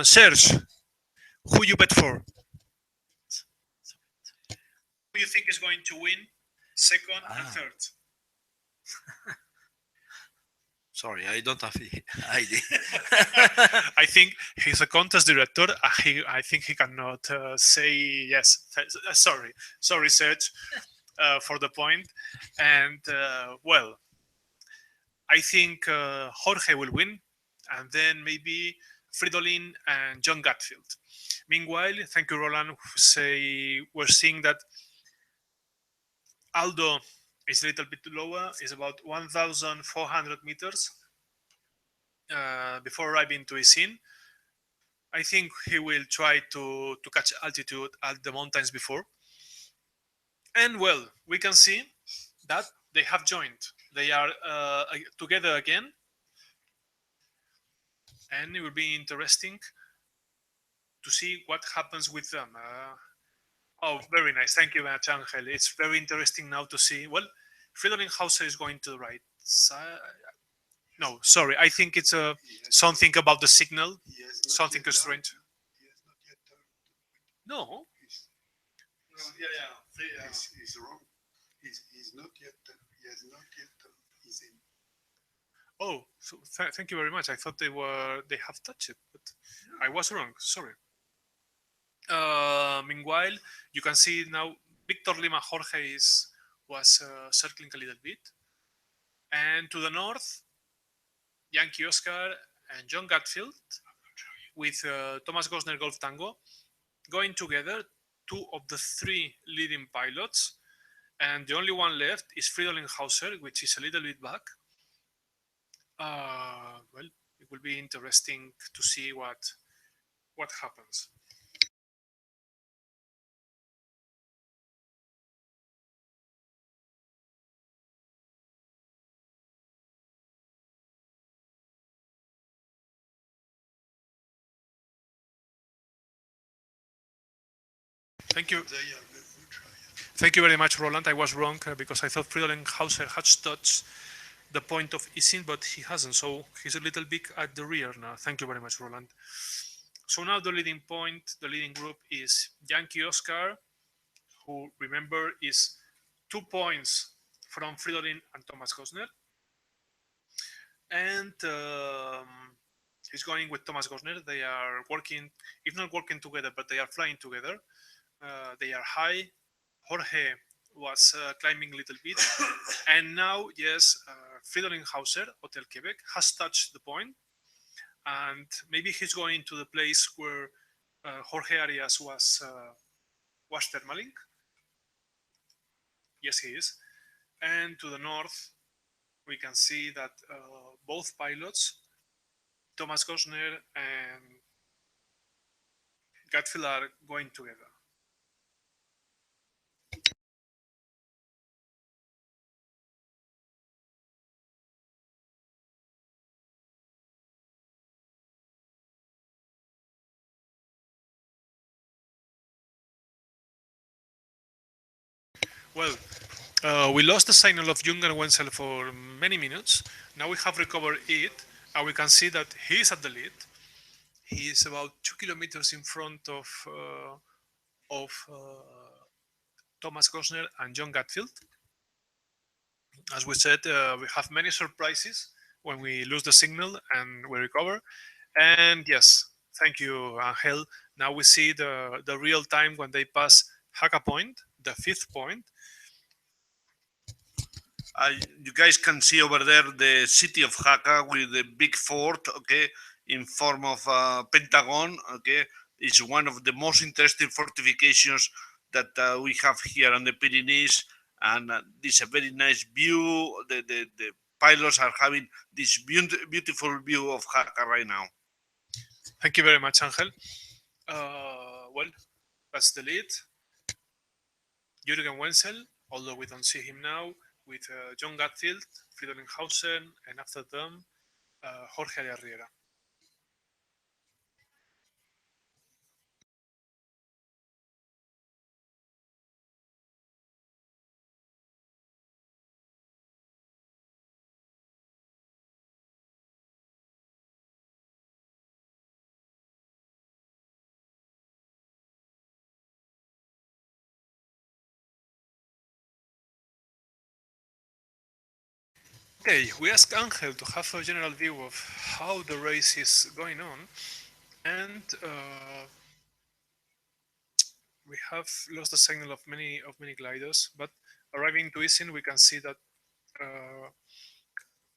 Serge, who you bet for? Who you think is going to win second and third? Sorry, I don't have the idea. I think he's a contest director. I think he cannot say yes. Sorry, Serge, for the point. And well, I think Jorge will win, and then maybe Fridolin and John Gatfield. Meanwhile, thank you, Roland. We're seeing that Aldo is a little bit lower. Is about 1,400 meters before arriving to Isin. I think he will try to catch altitude at the mountains before. And well, we can see that they have joined. They are together again. And it will be interesting to see what happens with them. Oh, very nice. Thank you, Angel. It's very interesting now to see. Well, Fridolin Hauser is going to the right side. No, sorry. I think it's something about the signal. Something strange. No. He's wrong. He's not yet. He has not yet. He's in. Oh, so thank you very much. I thought they have touched it, but I was wrong. Sorry. Meanwhile, you can see now Victor Lima Jorge was circling a little bit, and to the north, Yankee Oscar and John Gatfield with Thomas Gosner Golf Tango going together. Two of the three leading pilots, and the only one left is Fridolin Hauser, which is a little bit back. Well, it will be interesting to see what happens. Thank you. Thank you very much, Roland. I was wrong because I thought Fridolin Hauser had touched the point of Isin, but he hasn't. So he's a little bit at the rear now. Thank you very much, Roland. So now the leading group is Yankee Oscar, who, remember, is 2 points from Fridolin and Thomas Gosner. And he's going with Thomas Gosner. They are working, if not working together, but they are flying together. They are high. Jorge was climbing a little bit. And now, yes, Fridolin Hauser, Hotel Quebec, has touched the point. And maybe he's going to the place where Jorge Arias was thermaling. Yes, he is. And to the north, we can see that both pilots, Thomas Gosner and Gatfield, are going together. Well, we lost the signal of Junger Wenzel for many minutes. Now we have recovered it, and we can see that he is at the lead. He is about 2 kilometers in front of Thomas Gosner and John Gatfield. As we said, we have many surprises when we lose the signal and we recover. And yes, thank you, Angel. Now we see the real time when they pass Haka Point, the 5th point. You guys can see over there the city of Jaca with the big fort, okay, in form of a pentagon, okay. It's one of the most interesting fortifications that we have here on the Pyrenees, and it's a very nice view. The pilots are having this beautiful view of Jaca right now. Thank you very much, Angel. Well, that's the lead. Jürgen Wenzel, although we don't see him now, with John Gatfield, Fridolin Hauser, and after them, Jorge Arriera. Okay, we asked Angel to have a general view of how the race is going on, and we have lost the signal of many gliders. But arriving to Isin, we can see that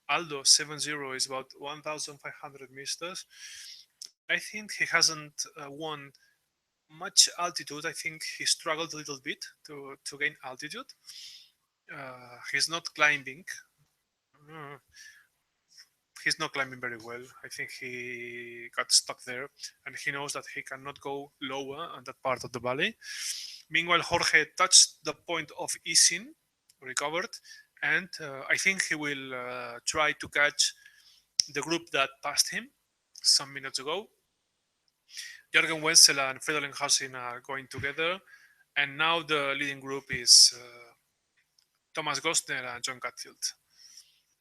Aldo 70 is about 1,500 meters. I think he hasn't won much altitude. I think he struggled a little bit to gain altitude. He's not climbing. Uh, he's not climbing very well. I think he got stuck there, and he knows that he cannot go lower on that part of the valley. Meanwhile, Jorge touched the point of easing, recovered, and I think he will try to catch the group that passed him some minutes ago. Jürgen Wenzel and Friedelinghausen are going together, and now the leading group is Thomas Gostner and John Catfield.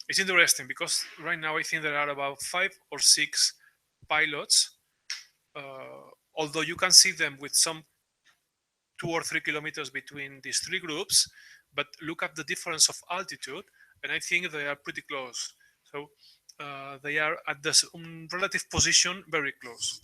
It's interesting because right now I think there are about 5 or 6 pilots, although you can see them with some 2 or 3 kilometers between these 3 groups, but look at the difference of altitude, and I think they are pretty close. So they are at the relative position very close.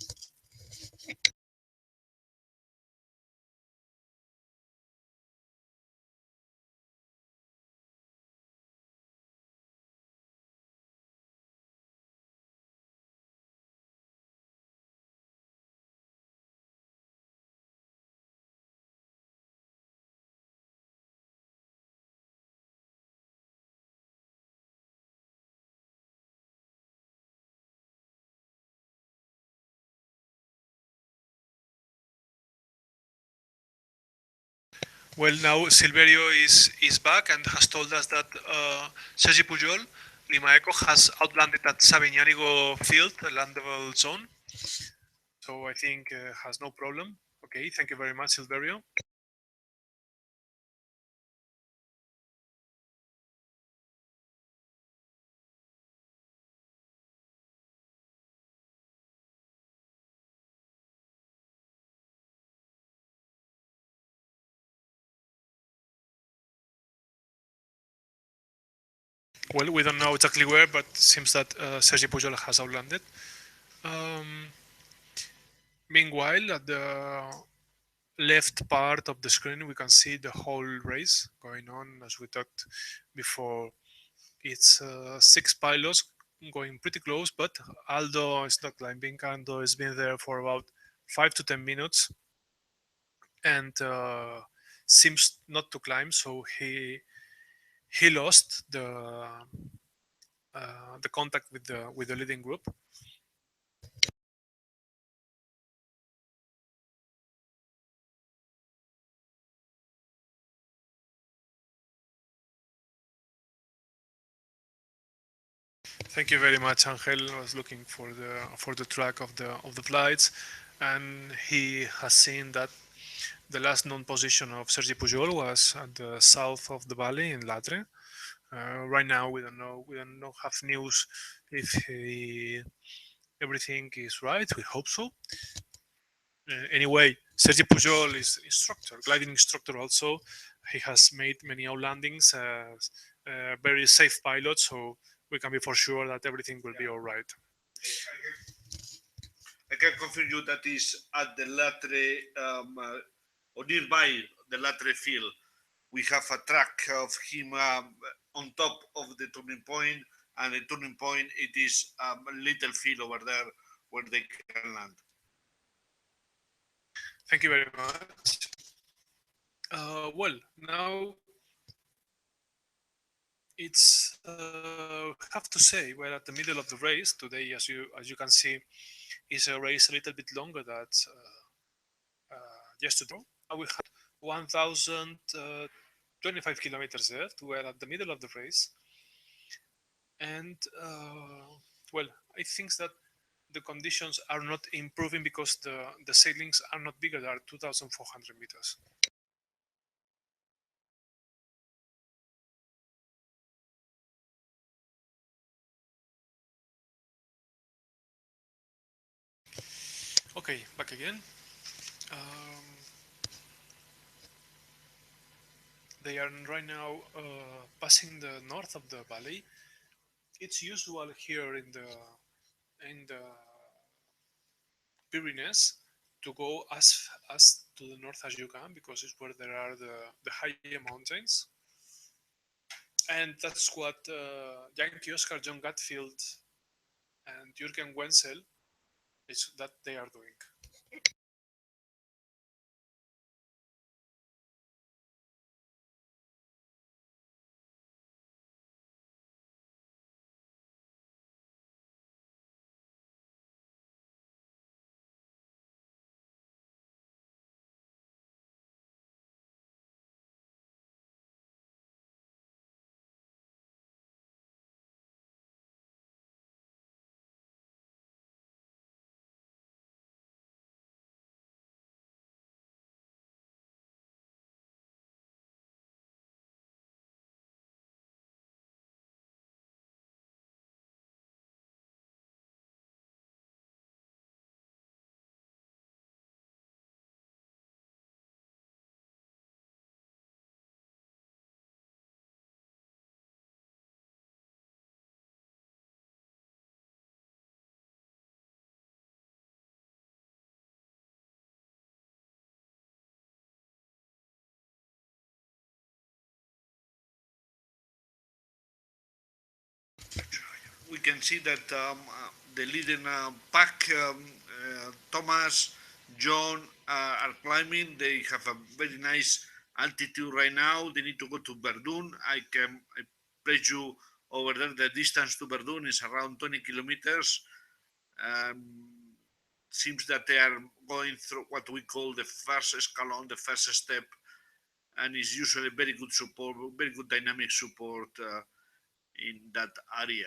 Well, now Silverio is back and has told us that Sergi Pujol, Lima Echo, has outlanded at Sabiñánigo field, the landable zone. So I think has no problem. Okay, thank you very much, Silverio. Well, we don't know exactly where, but it seems that Sergi Pujol has outlanded. Meanwhile, at the left part of the screen, we can see the whole race going on. As we talked before, it's 6 pilots going pretty close, but Aldo is not climbing. Aldo has been there for about 5 to 10 minutes and seems not to climb, so he lost the contact with the leading group. Thank you very much, Angel. I was looking for the track of the flights, and he has seen that the last known position of Sergi Pujol was at the south of the valley in Latre. Right now, we don't know. We don't know, have news if everything is right. We hope so. Anyway, Sergi Pujol is instructor, gliding instructor also. He has made many outlandings, very safe pilot, so we can be for sure that everything will be all right. I can confirm you that is at the Latre or nearby the Latre field. We have a track of him on top of the turning point, and the turning point it is a little field over there where they can land. Thank you very much. Well, now it's have to say we're at the middle of the race today. As you can see, is a race a little bit longer than yesterday. We had 1,025 kilometers left. We're at the middle of the race, and well, I think that the conditions are not improving because the sailings are not bigger. They are 2,400 meters. Okay, back again. They are right now passing the north of the valley. it's usual here in the Pyrenees to go as to the north as you can because it's where there are the higher mountains, and that's what Yankee Oscar, John Gatfield, and Jürgen Wenzel is that they are doing. We can see that the leading pack, Thomas, John, are climbing. They have a very nice altitude right now. They need to go to Verdun. I place you over there. The distance to Verdun is around 20 kilometers. Um, Seems that they are going through what we call the first escalon, the first step, and is usually very good support, very good dynamic support in that area.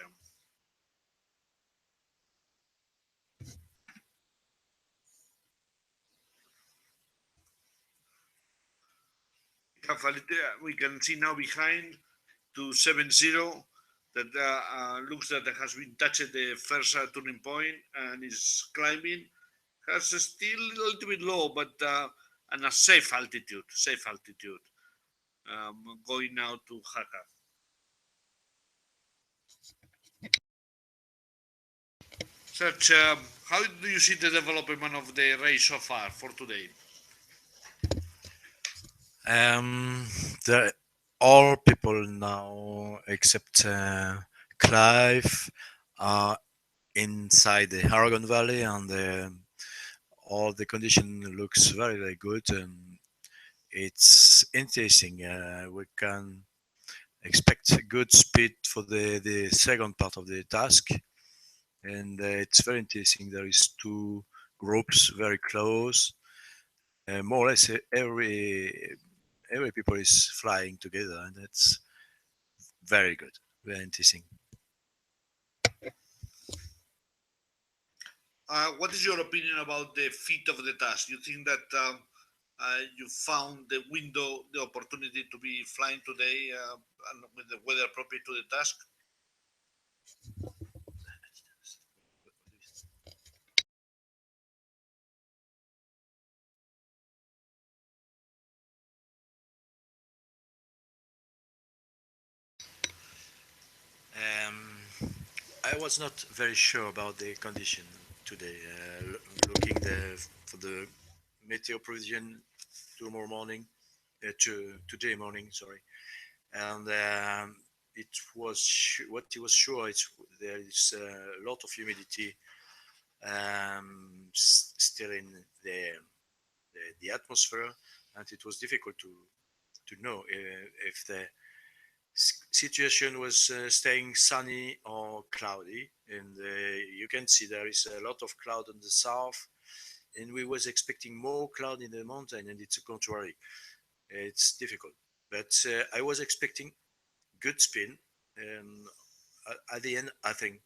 We can see now behind to 7-0 that looks that has been touched the first turning point and is climbing. Has still a little bit low, but and a safe altitude. Going now to Haka. Such, how do you see the development of the race so far for today? The all people now except Clive are inside the Aragon Valley, and all the condition looks very good, and it's interesting. We can expect a good speed for the second part of the task, and it's very interesting. There is two groups very close. More or less every people is flying together, and that's very good, very interesting. What is your opinion about the fit of the task? You think that you found the window, the opportunity to be flying today and with the weather appropriate to the task? I was not very sure about the condition today. Looking for the meteo prediction tomorrow morning, today morning, sorry, and what it was sure is there is a lot of humidity still in the atmosphere, and it was difficult to know if the situation was staying sunny or cloudy. And you can see there is a lot of cloud on the south, and we was expecting more cloud in the mountain, and it's a contrary. It's difficult, but I was expecting good spin, and at the end I think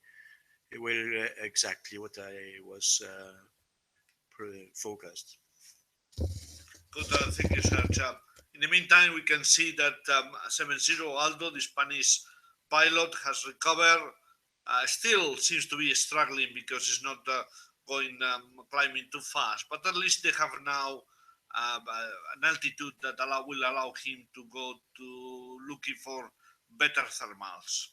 it will exactly what I was forecast. Good, thank you, Serge. In the meantime, we can see that 7-0 Aldo, the Spanish pilot, has recovered. Still seems to be struggling because he's not going climbing too fast, but at least they have now an altitude that will allow him to go to looking for better thermals.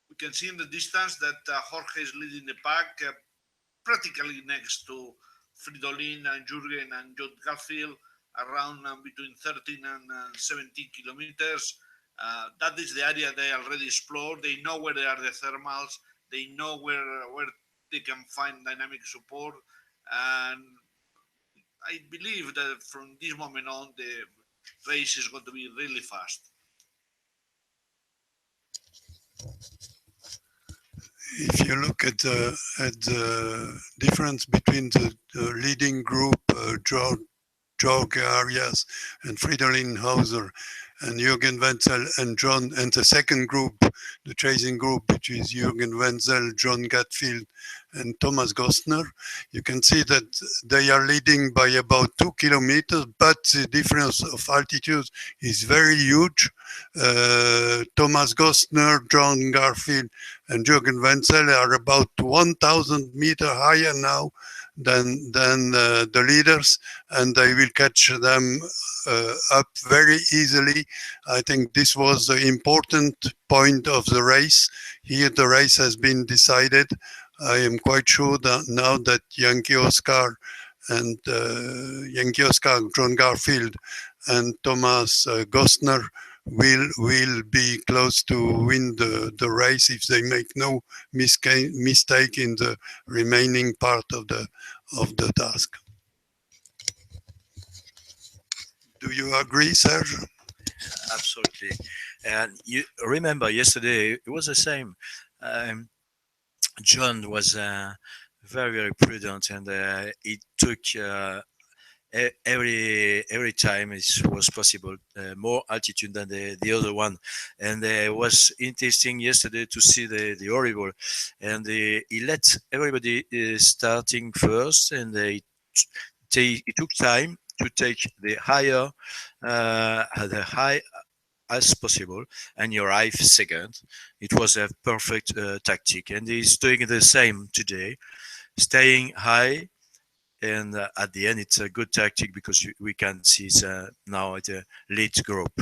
We we can see in the distance that Jorge is leading the pack, practically next to Fridolin and Jürgen and John Garfield, around between 13 and 17 kilometers. That is the area they already explored. They know where there are the thermals. They know where they can find dynamic support. And I believe that from this moment on, the race is going to be really fast. If you look at the difference between the leading group, Jorge Arias and Fridolin Hauser and Jürgen Wenzel and John, and the second group, the chasing group, which is Jürgen Wenzel, John Gatfield and Thomas Gostner, you can see that they are leading by about 2 kilometers, but the difference of altitude is very huge. Thomas Gostner, John Garfield and Jürgen Wenzel are about 1,000 meters higher now than the leaders, and they will catch them up very easily. I think this was the important point of the race. Here the race has been decided. I am quite sure that now that Yankee Oscar, John Garfield and Thomas Gostner will be close to win the race if they make no mistake in the remaining part of the task. Do you agree, Serge? Absolutely. And you remember yesterday it was the same. John was very prudent, and he took every time it was possible more altitude than the other one. And it was interesting yesterday to see the horrible, and he let everybody starting first, and he took time to take the higher the high as possible, and you arrive second. It was a perfect tactic, and he's doing the same today, staying high. And at the end, it's a good tactic because we can see now at the lead group.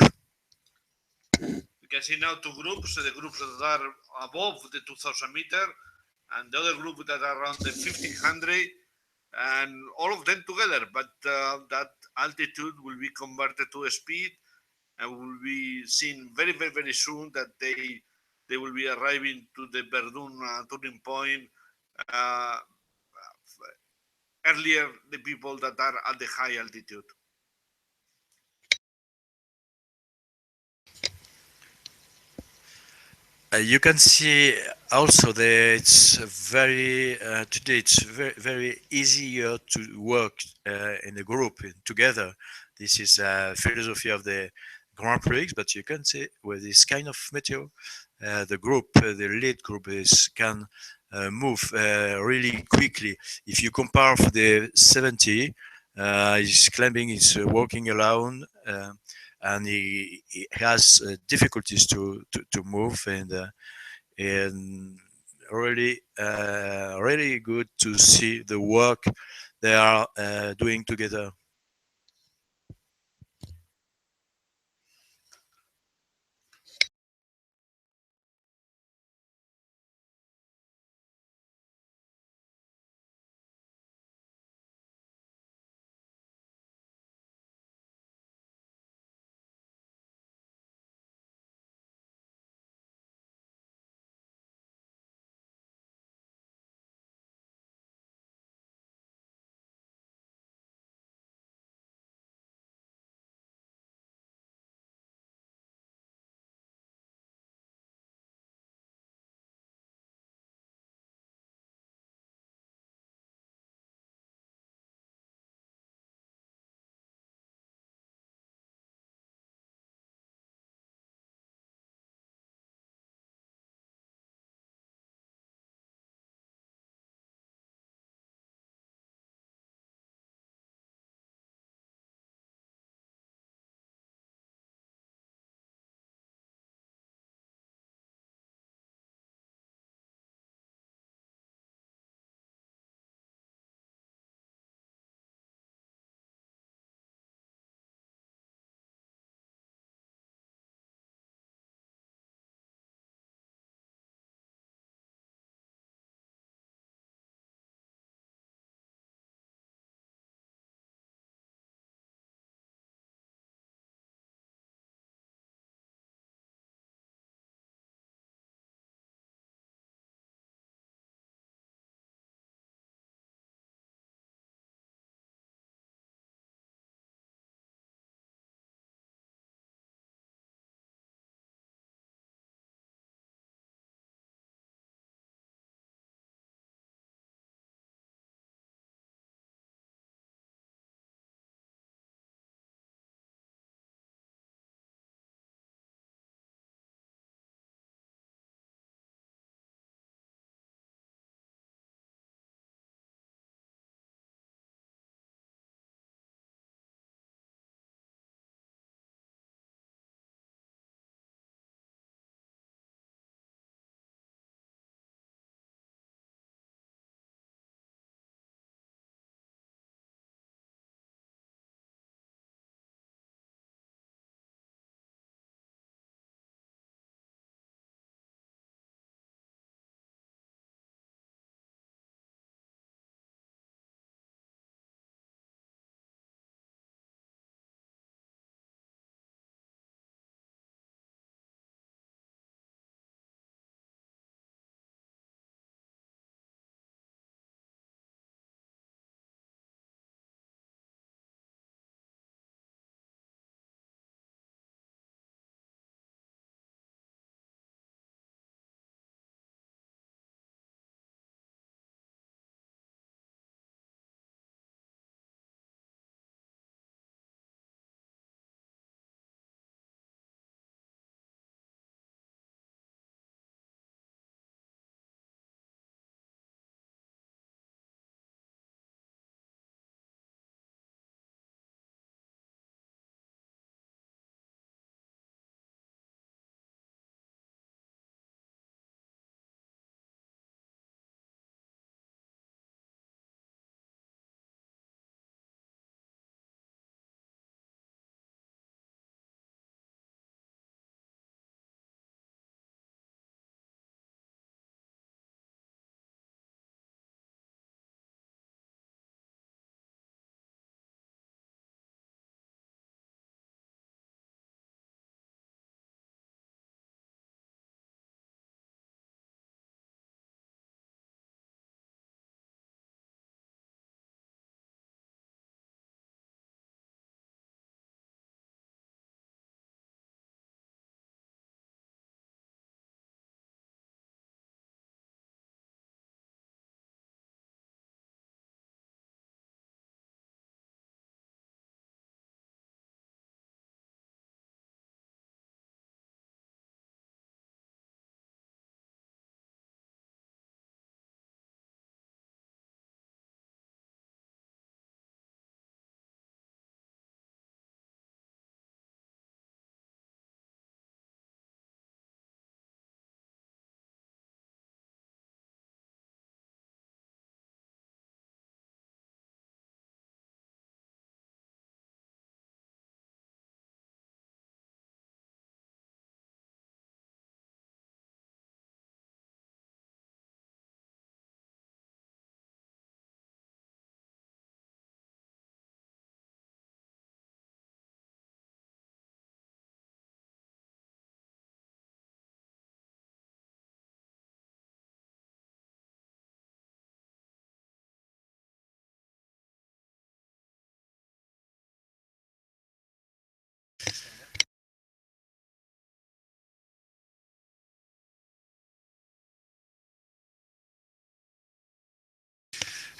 We can see now two groups, the groups that are above the 2,000 meter and the other group that are around the 1,500, and all of them together. But that altitude will be converted to a speed, and will be seen very, very, very soon that they will be arriving to the Verdun turning point earlier, the people that are at the high altitude. You can see also that it's very today it's very easier to work in a group together. This is a philosophy of the Grand Prix, but you can see with this kind of meteor, the group, the lead group can move really quickly. If you compare for the 70, he's climbing, he's walking alone. And he has difficulties to move, and really really good to see the work they are doing together.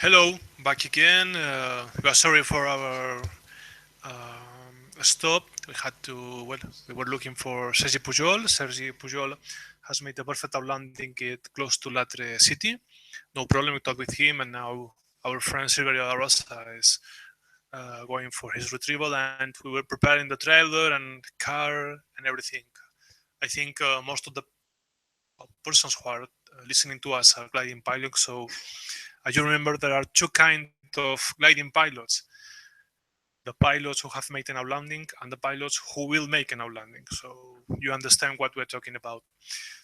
Hello, back again. We are sorry for our stop. We had to, well, we were looking for Sergi Pujol. Sergi Pujol has made a perfect landing it close to Latre City. No problem, we talked with him, and now our friend Silverio Rosa is going for his retrieval, and we were preparing the trailer and car and everything. I think most of the persons who are listening to us are gliding pilots, so as you remember, there are two kinds of gliding pilots: the pilots who have made an outlanding and the pilots who will make an outlanding. So you understand what we're talking about.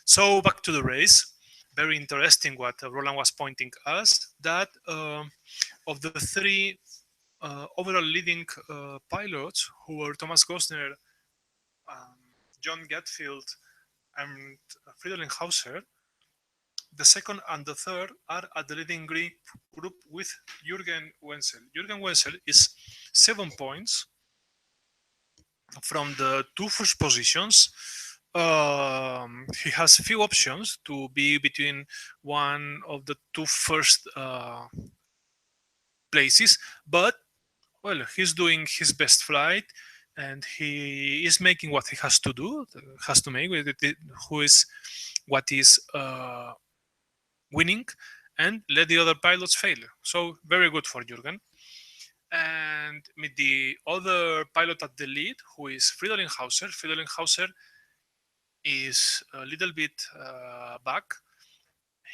So back to the race. Very interesting what Roland was pointing us, that of the three overall leading pilots, who were Thomas Gosner, um, John Getfield, and Friedrich Hauser, the second and the third are at the leading group with Jürgen Wenzel. Jürgen Wenzel is 7 points from the two first positions. He has few options to be between one of the two first places, but well, he's doing his best flight, and he is making what he has to do, has to make with it, who is what is winning, and let the other pilots fail. So very good for Jürgen. And with the other pilot at the lead, who is Friedrich Hauser. Friedrich Hauser is a little bit back.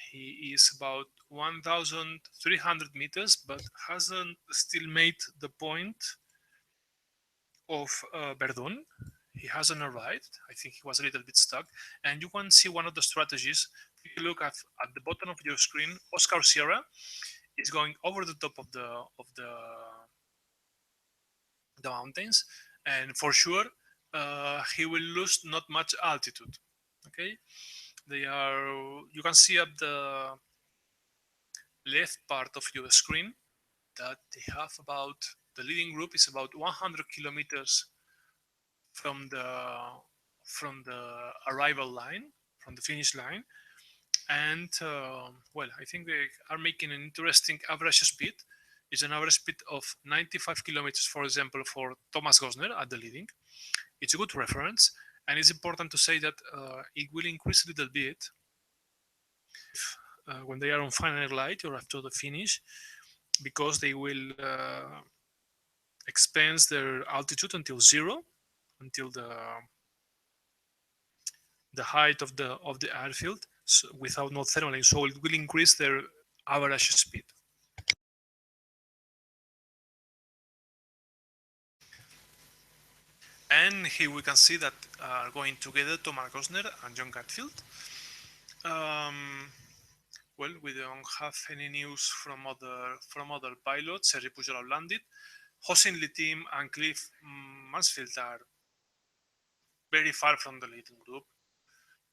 He is about 1,300 meters, but hasn't still made the point of Verdun. He hasn't arrived. I think he was a little bit stuck. And you can see one of the strategies. If you look at the bottom of your screen, Oscar Sierra is going over the top of the mountains, and for sure he will lose not much altitude. Okay, they are. You can see up the left part of your screen that they have about, the leading group is about 100 kilometers from the arrival line, from the finish line, and well, I think they are making an interesting average speed. It's an average speed of 95 kilometers, for example, for Thomas Gosner at the leading. It's a good reference, and it's important to say that it will increase a little bit when they are on final glide or after the finish, because they will expense their altitude until zero, until the height of the airfield, so without no thermaling, so it will increase their average speed. And here we can see that are going together Thomas Gosner and John Gatfield. Well, we don't have any news from other pilots. Sergi Pujol landed. Hossein Litim and Cliff Mansfield are very far from the leading group.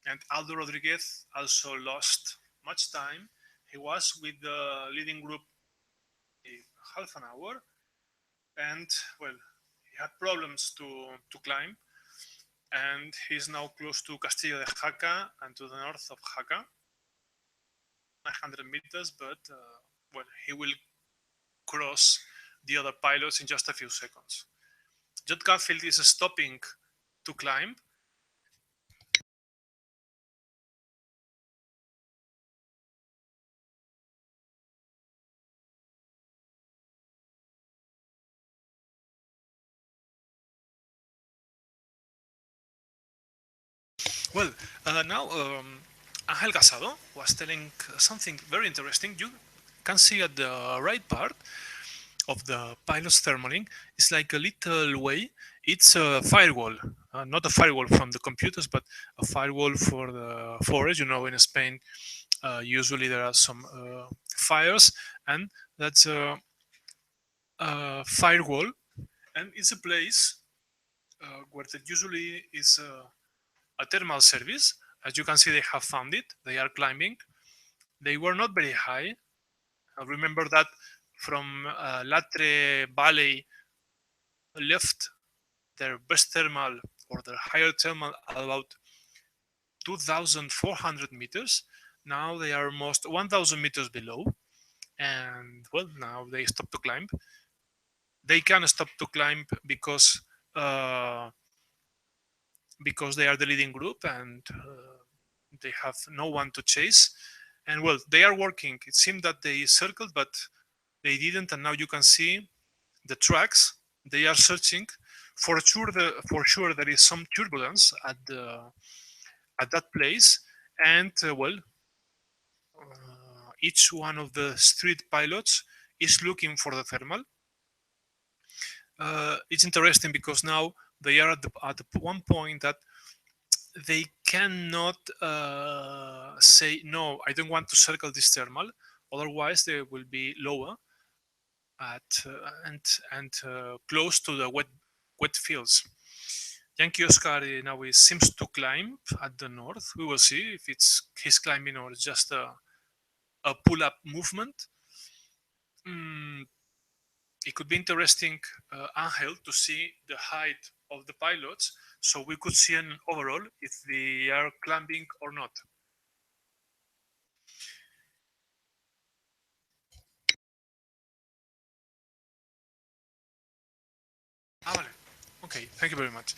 And Aldo Rodriguez also lost much time. He was with the leading group half an hour, and well, he had problems to climb, and he's now close to Castillo de Jaca and to the north of Jaca, 900 meters, but well, he will cross the other pilots in just a few seconds. John Gatfield is stopping to climb. Well, now Angel Casado was telling something very interesting. You can see at the right part of the pilot's thermaling, it's like a little way. It's a firewall, not a firewall from the computers, but a firewall for the forest. You know, in Spain, usually there are some fires, and that's a firewall, and it's a place where there usually is a thermal service. As you can see, they have found it. They are climbing. They were not very high. Remember that from Latre Valley left their best thermal or their higher thermal at about 2,400 meters. Now they are almost 1,000 meters below. and well, now they stop to climb. They can stop to climb because they are the leading group and they have no one to chase. And well, they are working. It seemed that they circled, but they didn't. And now you can see the tracks. They are searching. For sure, there is some turbulence at that place, and well, each one of the street pilots is looking for the thermal. It's interesting because now they are at one point that they cannot say no. I don't want to circle this thermal, otherwise they will be lower at and close to the wet fields. Yankee Oscar now seems to climb at the north. We will see if he's climbing or just a pull-up movement. Mm, it could be interesting, Angel, to see the height of the pilots, so we could see an overall if they are climbing or not. Ah, vale. Okay, thank you very much.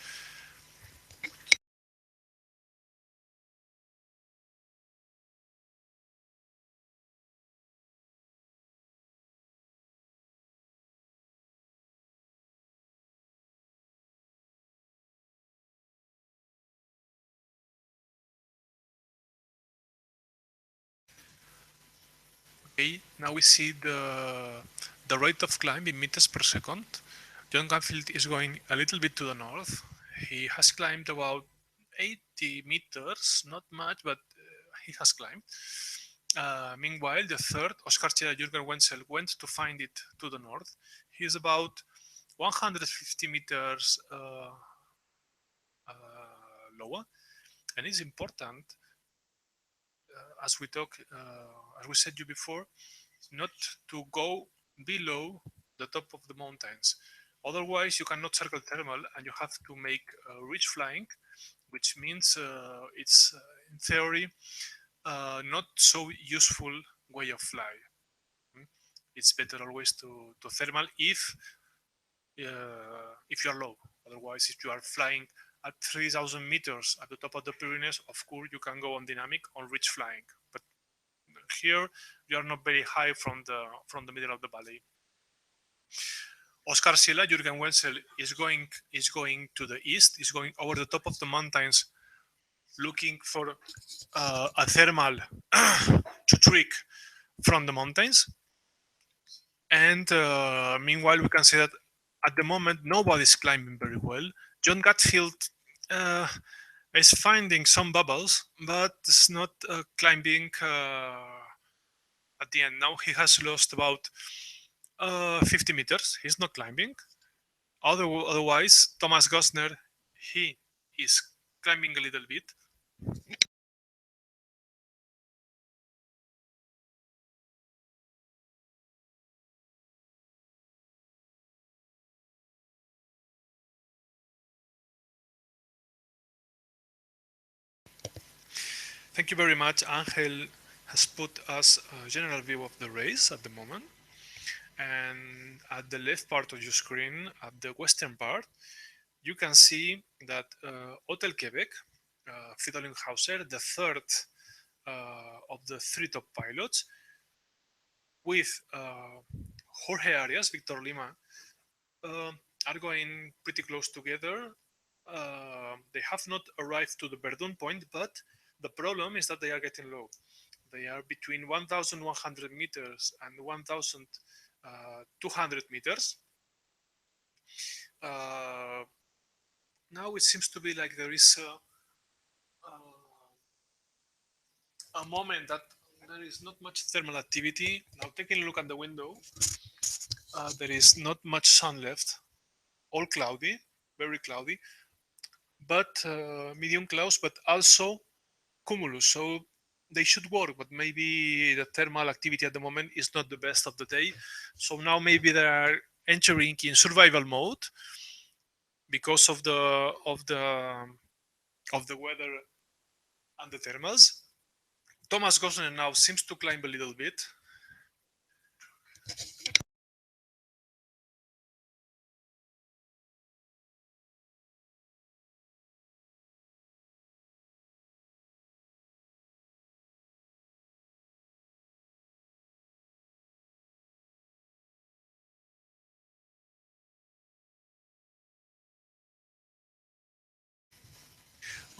Okay, now we see the rate of climb in meters per second. John Canfield is going a little bit to the north. He has climbed about 80 meters, not much, but he has climbed. Meanwhile, the third, Oscar Cilia Jürgen Wenzel, went to find it to the north. He is about 150 meters lower, and it's important, as we said you before, not to go below the top of the mountains. Otherwise, you cannot circle thermal, and you have to make ridge flying, which means it's in theory not so useful way of fly. It's better always to thermal if you are low. Otherwise, if you are flying at 3,000 meters at the top of the Pyrenees, of course you can go on dynamic on ridge flying. But here you are not very high from the middle of the valley. Oscar Cilia, Jürgen Wenzel is going to the east, is going over the top of the mountains, looking for a thermal to trick from the mountains. And meanwhile, we can say that at the moment nobody's climbing very well. John Gatfield is finding some bubbles, but it's not climbing at the end. Now he has lost about 50 meters. He's not climbing. Otherwise, Thomas Gosner, he is climbing a little bit. Thank you very much. Angel has put us a general view of the race at the moment. And at the left part of your screen, at the western part, you can see that Hotel Quebec, Fridolin Hauser, the third of the three top pilots, with Jorge Arias, Victor Lima, are going pretty close together. They have not arrived to the Verdun point, but the problem is that they are getting low. They are between 1,100 meters and 1,200 meters. Now it seems to be like there is a moment that there is not much thermal activity. Now taking a look at the window, there is not much sun left, all cloudy, very cloudy, but medium clouds, but also cumulus. So they should work, but maybe the thermal activity at the moment is not the best of the day. So now maybe they are entering in survival mode because of the weather and the thermals. Thomas Gosner now seems to climb a little bit.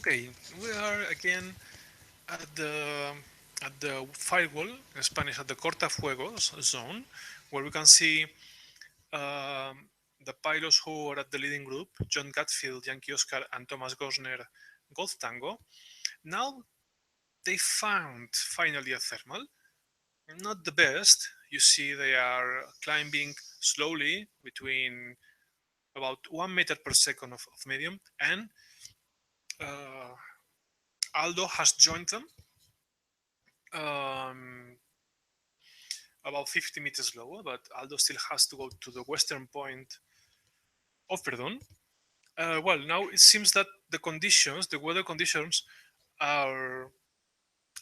Okay, we are again at the firewall, in Spanish at the cortafuegos zone, where we can see the pilots who are at the leading group: John Gatfield, Yankee Oscar, and Thomas Gosner, Golf Tango. Now they found finally a thermal. Not the best. You see, they are climbing slowly between about 1 meter per second of medium, and uh, Aldo has joined them um, about 50 meters lower, but Aldo still has to go to the western point of Verdun. Well, now it seems that the weather conditions, are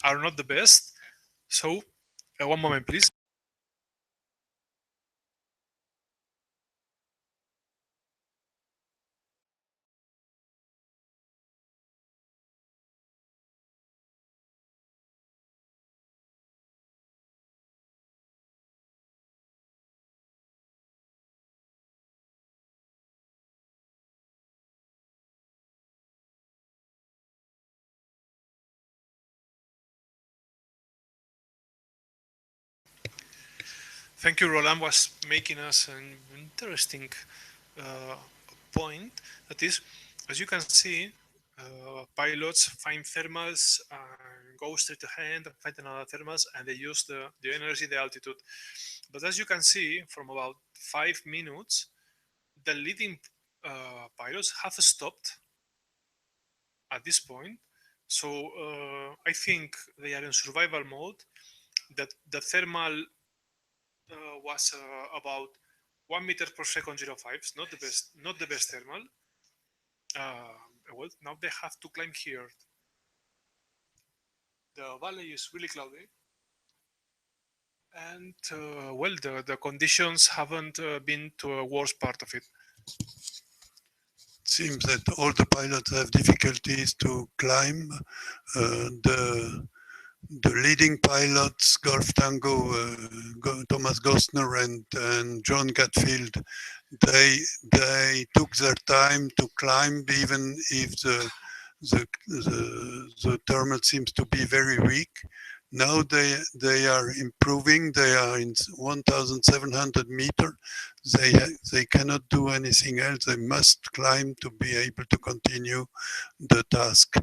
are not the best. So, one moment, please. Thank you, Roland. Was making us an interesting uh, point. That is, as you can see, pilots find thermals and go straight ahead and find another thermals, and they use the energy, the altitude. But as you can see, from about 5 minutes, the leading pilots have stopped at this point. So I think they are in survival mode. That the thermal was about 1 meter per second 05. It's not the best, not the best thermal. Well, now they have to climb here. The valley is really cloudy, and well, the conditions haven't been to a worse part of it. Seems that all the pilots have difficulties to climb. The leading pilots, Golf Tango, Thomas Gosner and John Gatfield, they took their time to climb, even if the thermal seems to be very weak. Now they are improving. They are in 1,700 meter. They cannot do anything else. They must climb to be able to continue the task.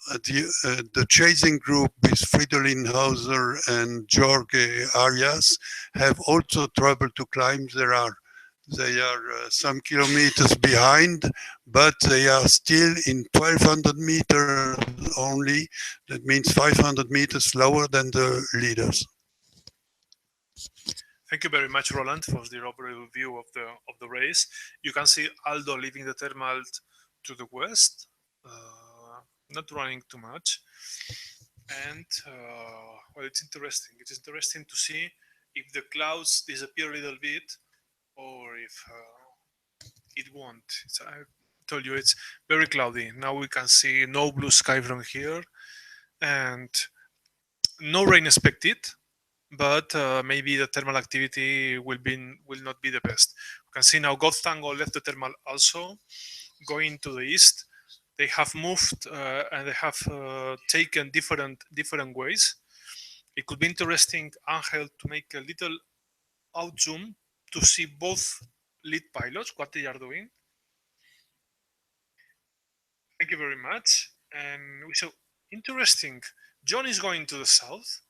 The chasing group with Fridolin Hauser and Jorge Arias have also trouble to climb. They are some kilometers behind, but they are still in 1,200 meters only. That means 500 meters lower than the leaders. Thank you very much, Roland, for the overview of the race. You can see Aldo leaving the thermal to the west, not running too much, and well, it's interesting. It is interesting to see if the clouds disappear a little bit, or if it won't. I told you it's very cloudy. Now we can see no blue sky from here, and no rain expected. But maybe the thermal activity will not be the best. You can see now Golf Tango left the thermal also, going to the east. They have moved and they have taken different ways. It could be interesting, Angel, to make a little out zoom to see both lead pilots what they are doing. Thank you very much. And so interesting. John is going to the south.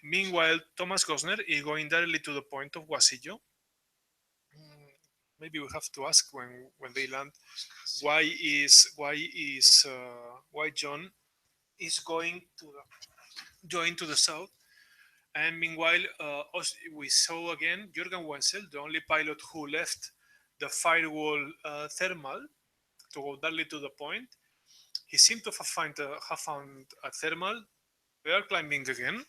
Meanwhile, Thomas Gosner is going directly to the point of Guasillo. Maybe we have to ask when they land why John is going to the south. And meanwhile, we saw again Jürgen Wenzel, the only pilot who left the firewall thermal to go directly to the point. He seemed to have found a thermal. They are climbing again.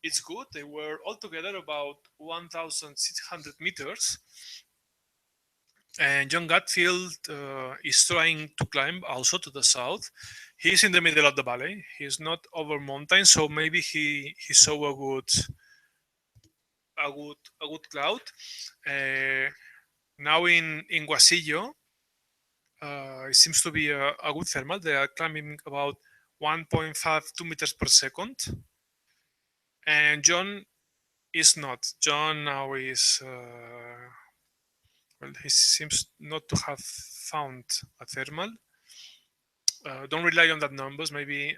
it's good. They were altogether about 1,600 meters. And John Gatfield is trying to climb also to the south. He's in the middle of the valley. He's not over mountain, so maybe he saw a good cloud. Now in Guasillo, it seems to be a good thermal. They are climbing about 1.52 meters per second, and John is not. John now is well. He seems not to have found a thermal. Don't rely on that numbers. Maybe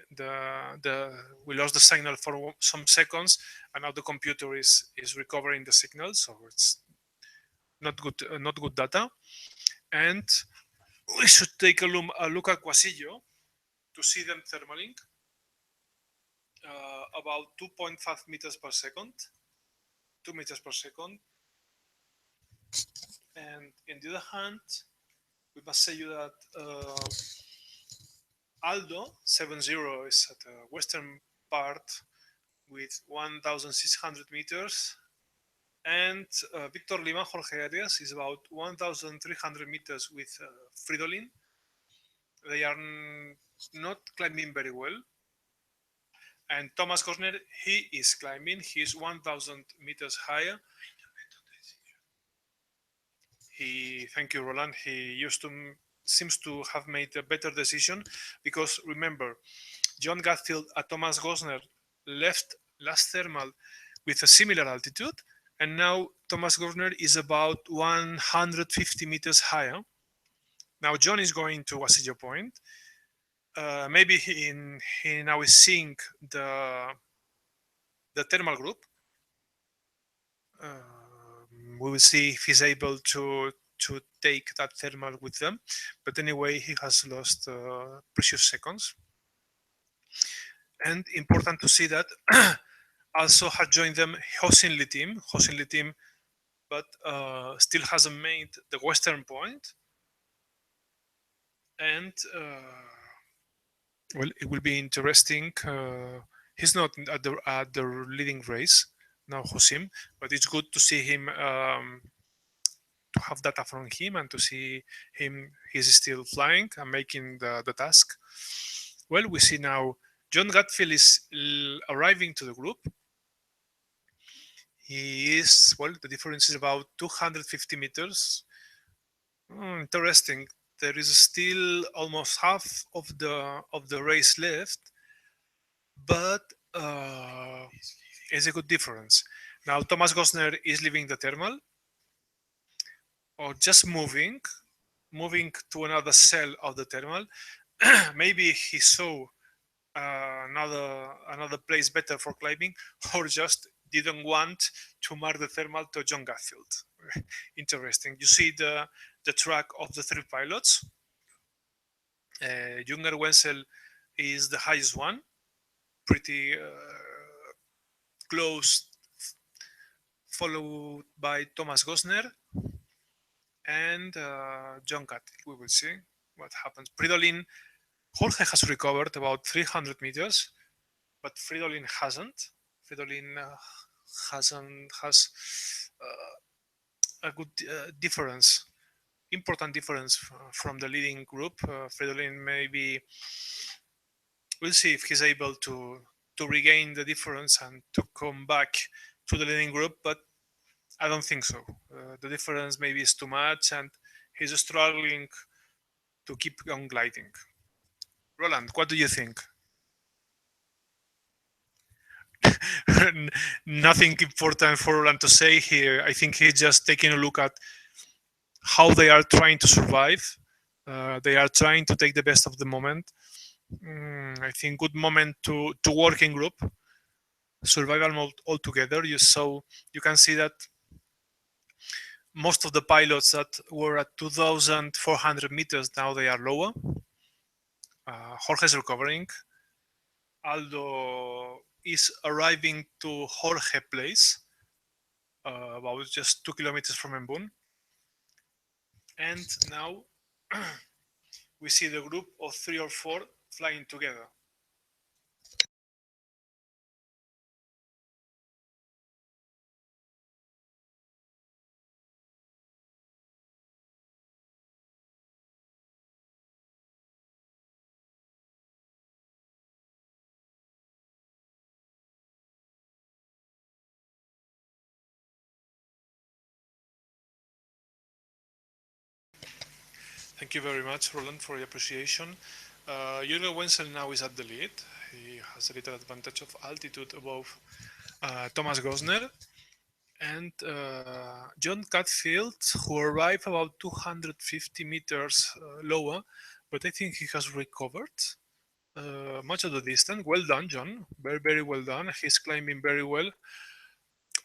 we lost the signal for some seconds, and now the computer is recovering the signal, so it's not good data. And we should take a look at Guasillo to see them thermaling about 2.5 meters per second, 2 meters per second. And in the other hand, we must say you that Aldo 70 is at the western part with 1,600 meters, and Victor Lima Jorge Arias is about 1,300 meters with Fridolin. They are not climbing very well. And Thomas Gosner, he is climbing. He's 1,000 meters higher. Thank you, Roland. He seems to have made a better decision, because remember, John Gatfield and Thomas Gosner left last thermal with a similar altitude, and now Thomas Gosner is about 150 meters higher. Now John is going to Guasillo Point. Maybe he now is seeing the thermal group. We will see if he's able to take that thermal with them. But anyway, he has lost precious seconds. And important to see that also had joined them Hosin Litim, but still hasn't made the western point. And well, it will be interesting. He's not at the leading race now, Hosim, but it's good to see him, to have data from him, and to see him. He's still flying and making the task. Well, we see now John Gatfield is arriving to the group. He is, well, the difference is about 250 meters. Interesting. There is still almost half of the race left, but it's a good difference. Now Thomas Gosner is leaving the thermal, or just moving to another cell of the thermal. Maybe he saw another place better for climbing, or just didn't want to mark the thermal to John Gatfield. Interesting. You see the track of the three pilots. Junger Wenzel is the highest one, pretty close, followed by Thomas Gosner and John Gatfield. We will see what happens. Fridolin, Jorge has recovered about 300 meters, but Fridolin hasn't. Fridolin has a good difference, important difference from the leading group. Fridolin maybe, we'll see if he's able to regain the difference and to come back to the leading group, but I don't think so. The difference maybe is too much, and he's struggling to keep on gliding. Roland, what do you think? Nothing important for Roland to say here. I think he's just taking a look at how they are trying to survive. They are trying to take the best of the moment. I think good moment to work in group. Survival mode altogether. You can see that most of the pilots that were at 2,400 meters, now they are lower. Jorge's recovering. Aldo is arriving to Jorge Place, about just 2 kilometers from Embun. And now we see the group of 3 or 4 flying together. Thank you very much, Roland, for your appreciation. Jürgen Wenzel now is at the lead. He has a little advantage of altitude above Thomas Gosner. And John Catfield, who arrived about 250 meters lower, but I think he has recovered much of the distance. Well done, John. Very, very well done. He's climbing very well.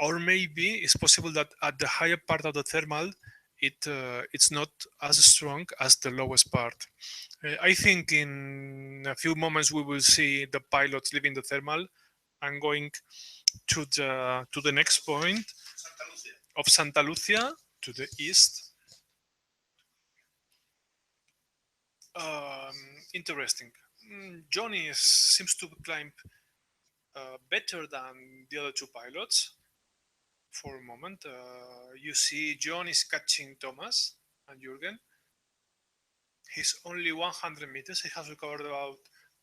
Or maybe it's possible that at the higher part of the thermal, it's not as strong as the lowest part. I think in a few moments we will see the pilots leaving the thermal and going to the next point of Santa Lucia to the east. Um, Interesting. Johnny seems to climb better than the other two pilots. For a moment, you see John is catching Thomas and Jürgen. He's only 100 meters. He has recovered about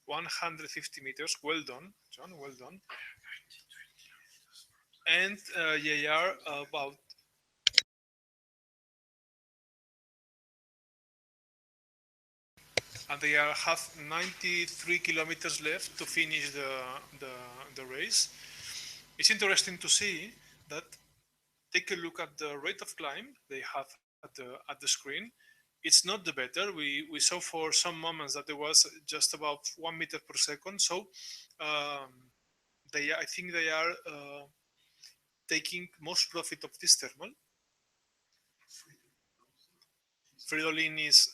150 meters. Well done, John. Well done. And they are about and they are have 93 kilometers left to finish the race. It's interesting to see that. Take a look at the rate of climb they have at the screen. It's not the better. We saw for some moments that there was just about 1 meter per second. So I think they are taking most profit of this thermal. Fridolin is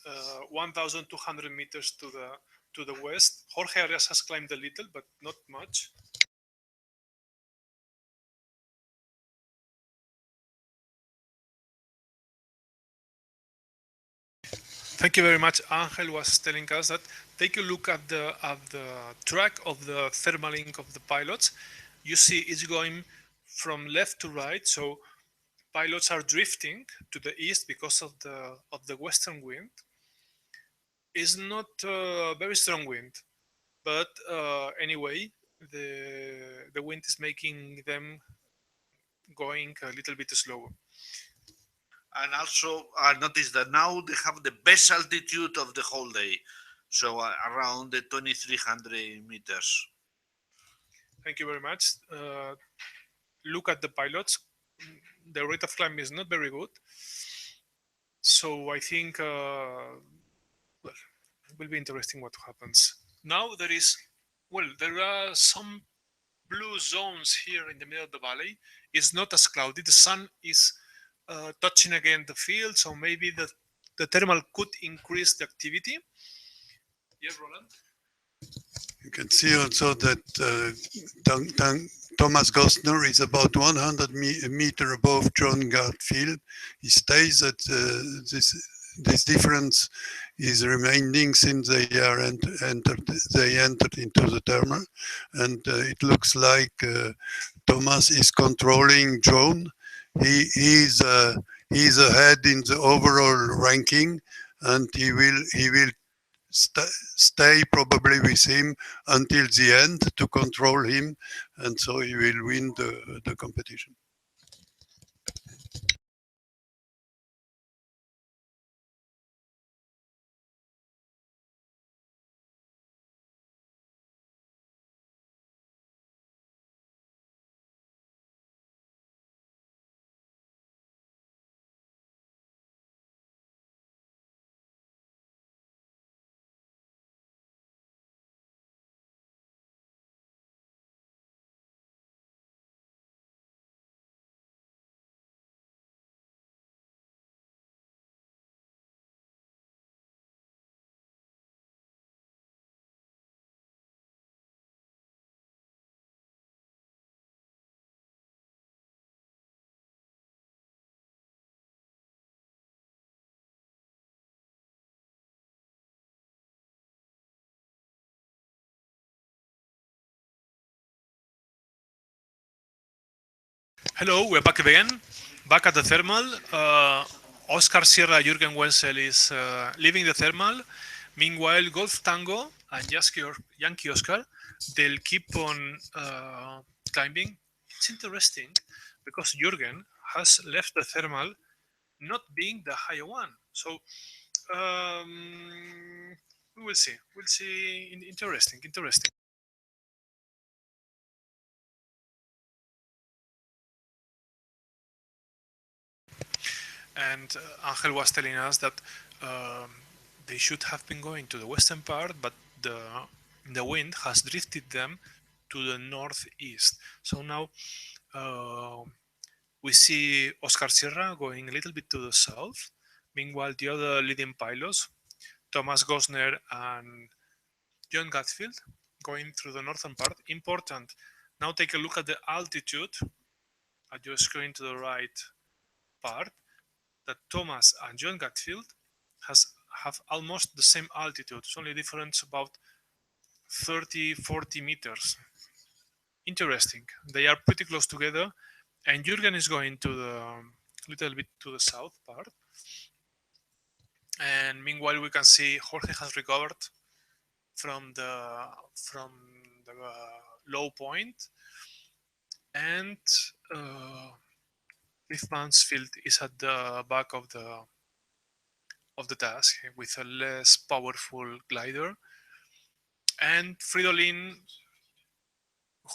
1,200 meters to the west. Jorge Arias has climbed a little, but not much. Thank you very much. Angel was telling us that take a look at the track of the thermal link of the pilots. You see it's going from left to right, so pilots are drifting to the east because of the western wind. It's not a very strong wind, but anyway, the wind is making them going a little bit slower. And also, I noticed that now they have the best altitude of the whole day, so around the 2,300 meters. Thank you very much. Look at the pilots. The rate of climb is not very good. So I think well, it will be interesting what happens. Now there are some blue zones here in the middle of the valley. It's not as cloudy. The sun is touching again the field, so maybe the thermal could increase the activity. Yes, Roland? You can see also that Thomas Gostner is about 100 meter above John Gartfield. He stays at this difference is remaining since they entered into the thermal, and it looks like Thomas is controlling John. He's ahead in the overall ranking, and he will stay probably with him until the end to control him, and so he will win the competition. Hello, we're back again, back at the thermal. Oscar Sierra, Jürgen Wenzel is leaving the thermal. Meanwhile, Golf Tango and Yankee Oscar, they'll keep on climbing. It's interesting because Jürgen has left the thermal not being the higher one. So we will see. We'll see. Interesting. Interesting. And Angel was telling us that they should have been going to the western part, but the wind has drifted them to the northeast. So now we see Oscar Sierra going a little bit to the south. Meanwhile, the other leading pilots, Thomas Gosner and John Gatfield, going through the northern part. Important. Now take a look at the altitude at your screen to the right part. That Thomas and John Gatfield have almost the same altitude. It's only difference about 30-40 meters. Interesting. They are pretty close together, and Jürgen is going to the little bit to the south part. And meanwhile, we can see Jorge has recovered from the low point, and Cliff Mansfield is at the back of the task with a less powerful glider. And Fridolin,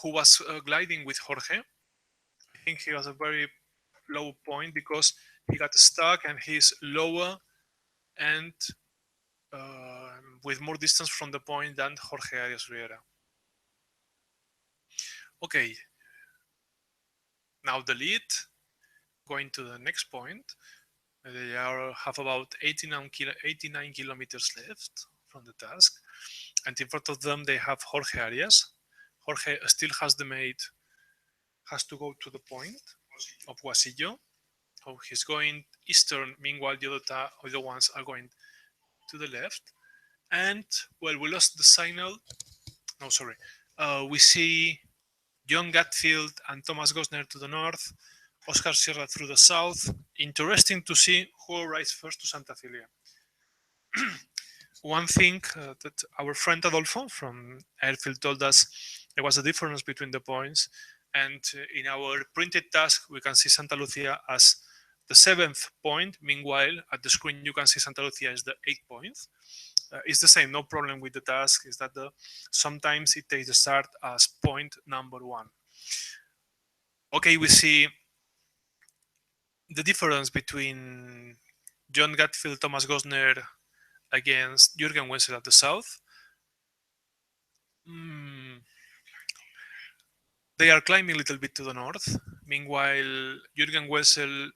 who was gliding with Jorge, I think he was a very low point because he got stuck and he's lower and with more distance from the point than Jorge Arias Riera. Okay, now the lead, going to the next point. They have about 89 kilometers left from the task, and in front of them they have Jorge Arias. Jorge still has has to go to the point of Guasillo. So he's going eastern, meanwhile the other ones are going to the left. And well, we lost the signal. No, sorry. We see John Gatfield and Thomas Gosner to the north, Oscar Sierra through the south. Interesting to see who arrives first to Santa Cilia. One thing that our friend Adolfo from Airfield told us, there was a difference between the points, and in our printed task we can see Santa Lucia as the 7th point. Meanwhile, at the screen you can see Santa Lucia is the 8th point. It's the same, no problem with the task. Is that sometimes it takes the start as point number 1. Okay, we see the difference between John Gatfield, Thomas Gosner against Jürgen Wenzel at the south. They are climbing a little bit to the north. Meanwhile, Jürgen Wenzel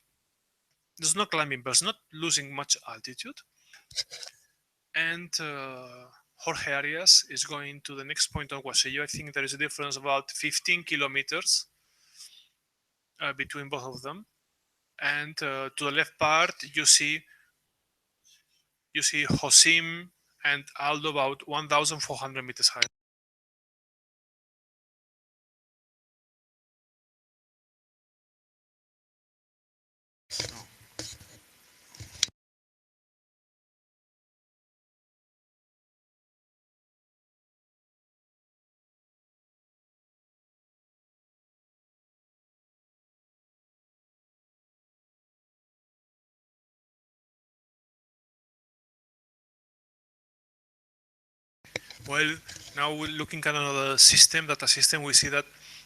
is not climbing, but is not losing much altitude. And Jorge Arias is going to the next point on Guasillo. I think there is a difference of about 15 kilometers between both of them. And to the left part, you see Josim and Aldo about 1,400 meters high. Well, now we're looking at another data system, we see that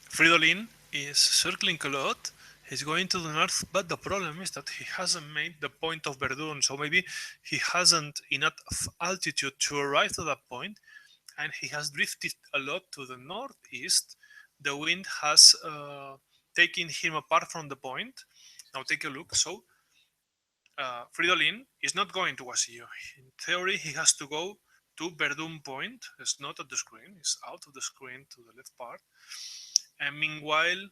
Fridolin is circling a lot. He's going to the north, but the problem is that he hasn't made the point of Verdun. So maybe he hasn't enough altitude to arrive to that point, and he has drifted a lot to the northeast. The wind has taken him apart from the point. Now take a look. So Fridolin is not going to Guasillo. In theory, he has to go to Verdun point. It's not at the screen, it's out of the screen to the left part. And meanwhile,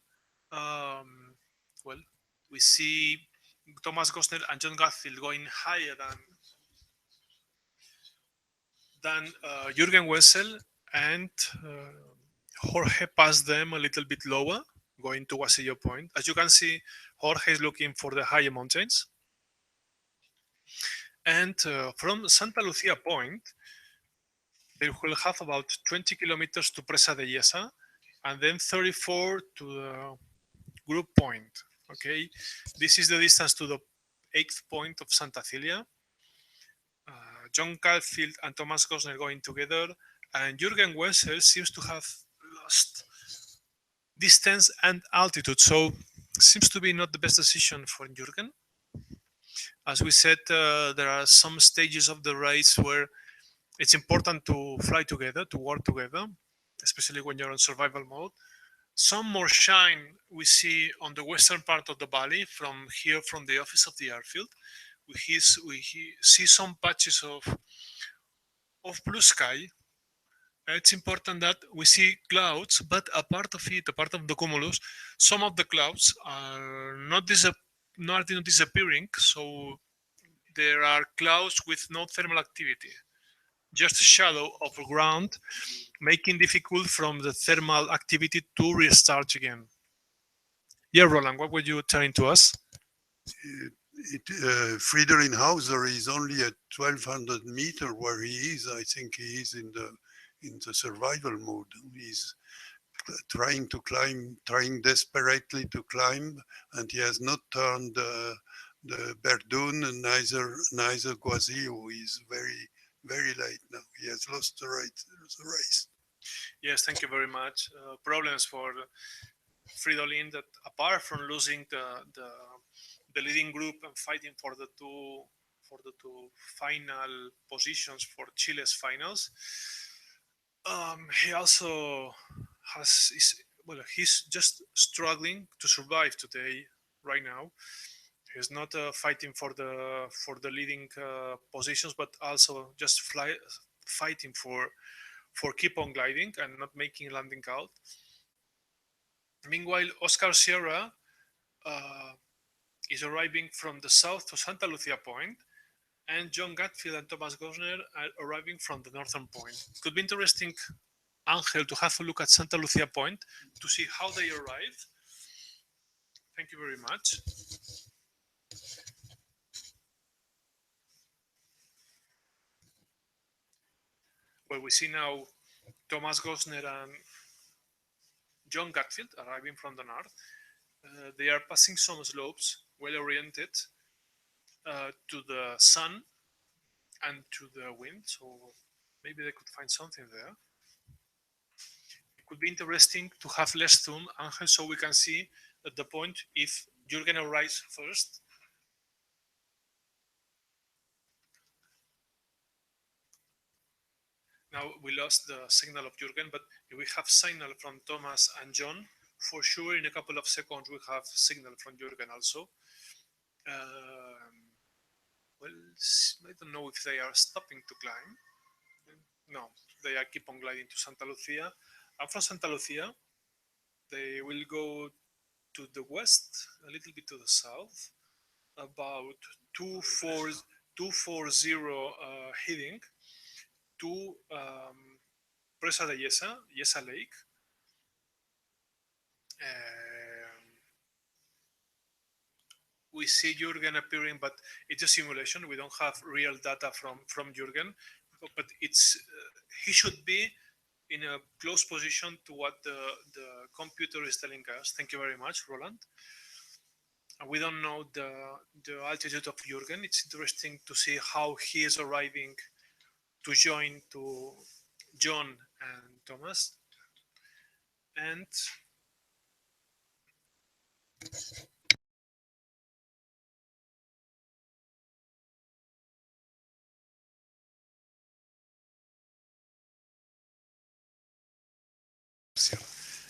well, we see Thomas Gosner and John Gatfield going higher than Jürgen Wenzel, and Jorge passed them a little bit lower, going to Guasillo point. As you can see, Jorge is looking for the higher mountains. And from Santa Lucia point, they will have about 20 kilometers to Presa de Yesa, and then 34 to the group point. Okay, this is the distance to the 8th point of Santa Cilia. John Cadfield and Thomas Gosner going together, and Jürgen Wesser seems to have lost distance and altitude, so seems to be not the best decision for Jürgen. As we said, there are some stages of the race where it's important to fly together, to work together, especially when you're on survival mode. Some more shine we see on the western part of the valley from here, from the office of the airfield. We see some patches of blue sky. It's important that we see clouds, but a part of it, a part of the cumulus, some of the clouds are not disappearing. So there are clouds with no thermal activity, just a shadow of ground, making difficult from the thermal activity to restart again. Yeah, Roland, what were you telling to us? Friedrich Hauser is only at 1200 meter where he is. I think he is in the survival mode. He's trying to climb, trying desperately to climb, and he has not turned the Verdun, and neither Guazi, who is very late now. He has lost the race. Yes, thank you very much. Problems for Fridolin, that apart from losing the leading group and fighting for the two final positions for Chile's finals, he also he's just struggling to survive today right now. He's not fighting for the leading positions, but also just fighting for keep on gliding and not making landing out. Meanwhile, Oscar Sierra is arriving from the south to Santa Lucia Point, and John Gatfield and Thomas Gosner are arriving from the northern point. It could be interesting, Angel, to have a look at Santa Lucia Point to see how they arrived. Thank you very much. Well, we see now Thomas Gosner and John Gatfield arriving from the north. They are passing some slopes, well oriented to the sun and to the wind, so maybe they could find something there. It could be interesting to have less zoom, Angel, so we can see at the point if Jürgen arrives first. Now we lost the signal of Jürgen, but we have signal from Thomas and John. For sure, in a couple of seconds, we have signal from Jürgen also. Well, I don't know if they are stopping to climb. No, they are keep on gliding to Santa Lucia. And from Santa Lucia, they will go to the west, a little bit to the south, about 240 heading to Presa de Yesa Lake. We see Jürgen appearing, but it's a simulation. We don't have real data from Jürgen, but it's he should be in a close position to what the computer is telling us. Thank you very much, Roland. We don't know the altitude of Jürgen. It's interesting to see how he is arriving to join to John and Thomas. And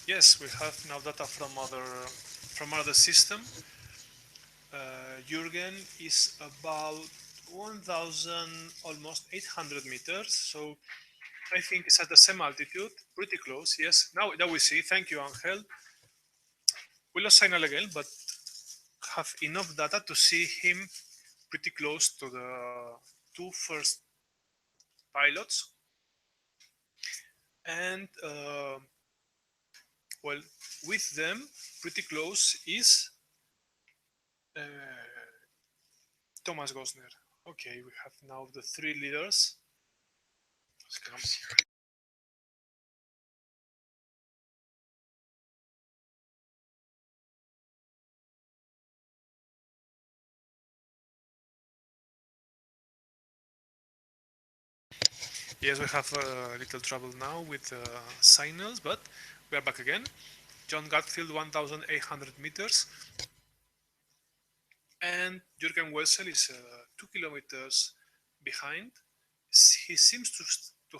yes, we have now data from other system. Jürgen is about 1,000, almost 800 meters. So I think it's at the same altitude, pretty close. Yes. Now we see. Thank you, Angel. We lost signal again, but have enough data to see him pretty close to the two first pilots. And well, with them, pretty close is Thomas Gosner. Okay, we have now the three leaders. Yes, we have a little trouble now with signals, but we are back again. John Gatfield, 1,800 meters. And Jürgen Wessel is 2 kilometers behind. He seems to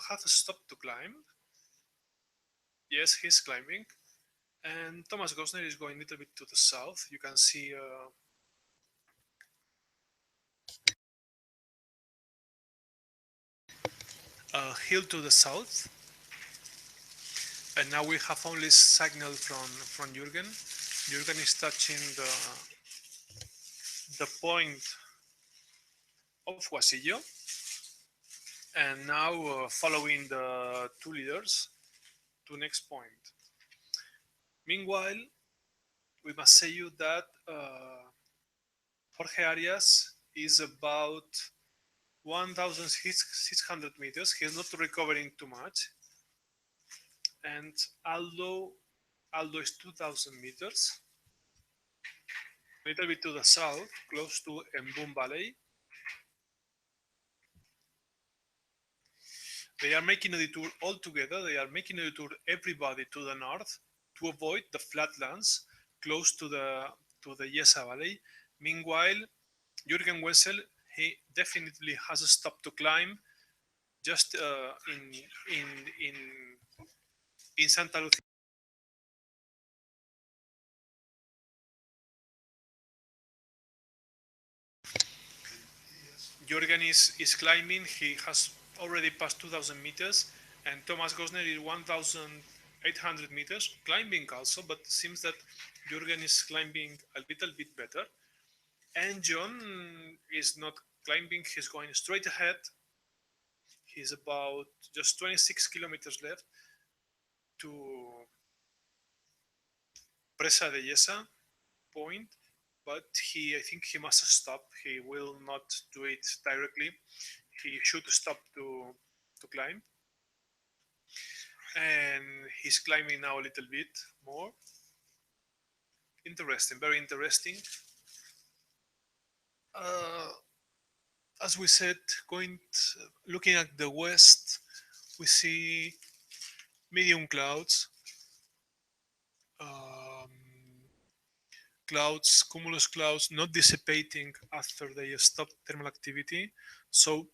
have stopped to climb. Yes, he's climbing. And Thomas Gosner is going a little bit to the south. You can see a hill to the south. And now we have only signal from Jürgen. Jürgen is touching the point of Huasillo. And now following the two leaders to next point. Meanwhile, we must say you that Jorge Arias is about 1,600 meters. He's not recovering too much. And Aldo is 2,000 meters. A little bit to the south, close to Embun Valley. They are making a detour all together. They are making a detour everybody to the north to avoid the flatlands close to the Yesa Valley. Meanwhile, Jürgen Wessel, he definitely has a stop to climb just in Santa Lucia. Jürgen is climbing. He has already passed 2,000 meters, and Thomas Gosner is 1,800 meters, climbing also, but it seems that Jürgen is climbing a little bit better. And John is not climbing, he's going straight ahead. He's about just 26 kilometers left to Presa de Yesa point, but I think he must stop. He will not do it directly. He should stop to climb. And he's climbing now a little bit more. Interesting, very interesting. As we said, looking at the west, we see medium clouds, cumulus clouds, not dissipating after they stop thermal activity. So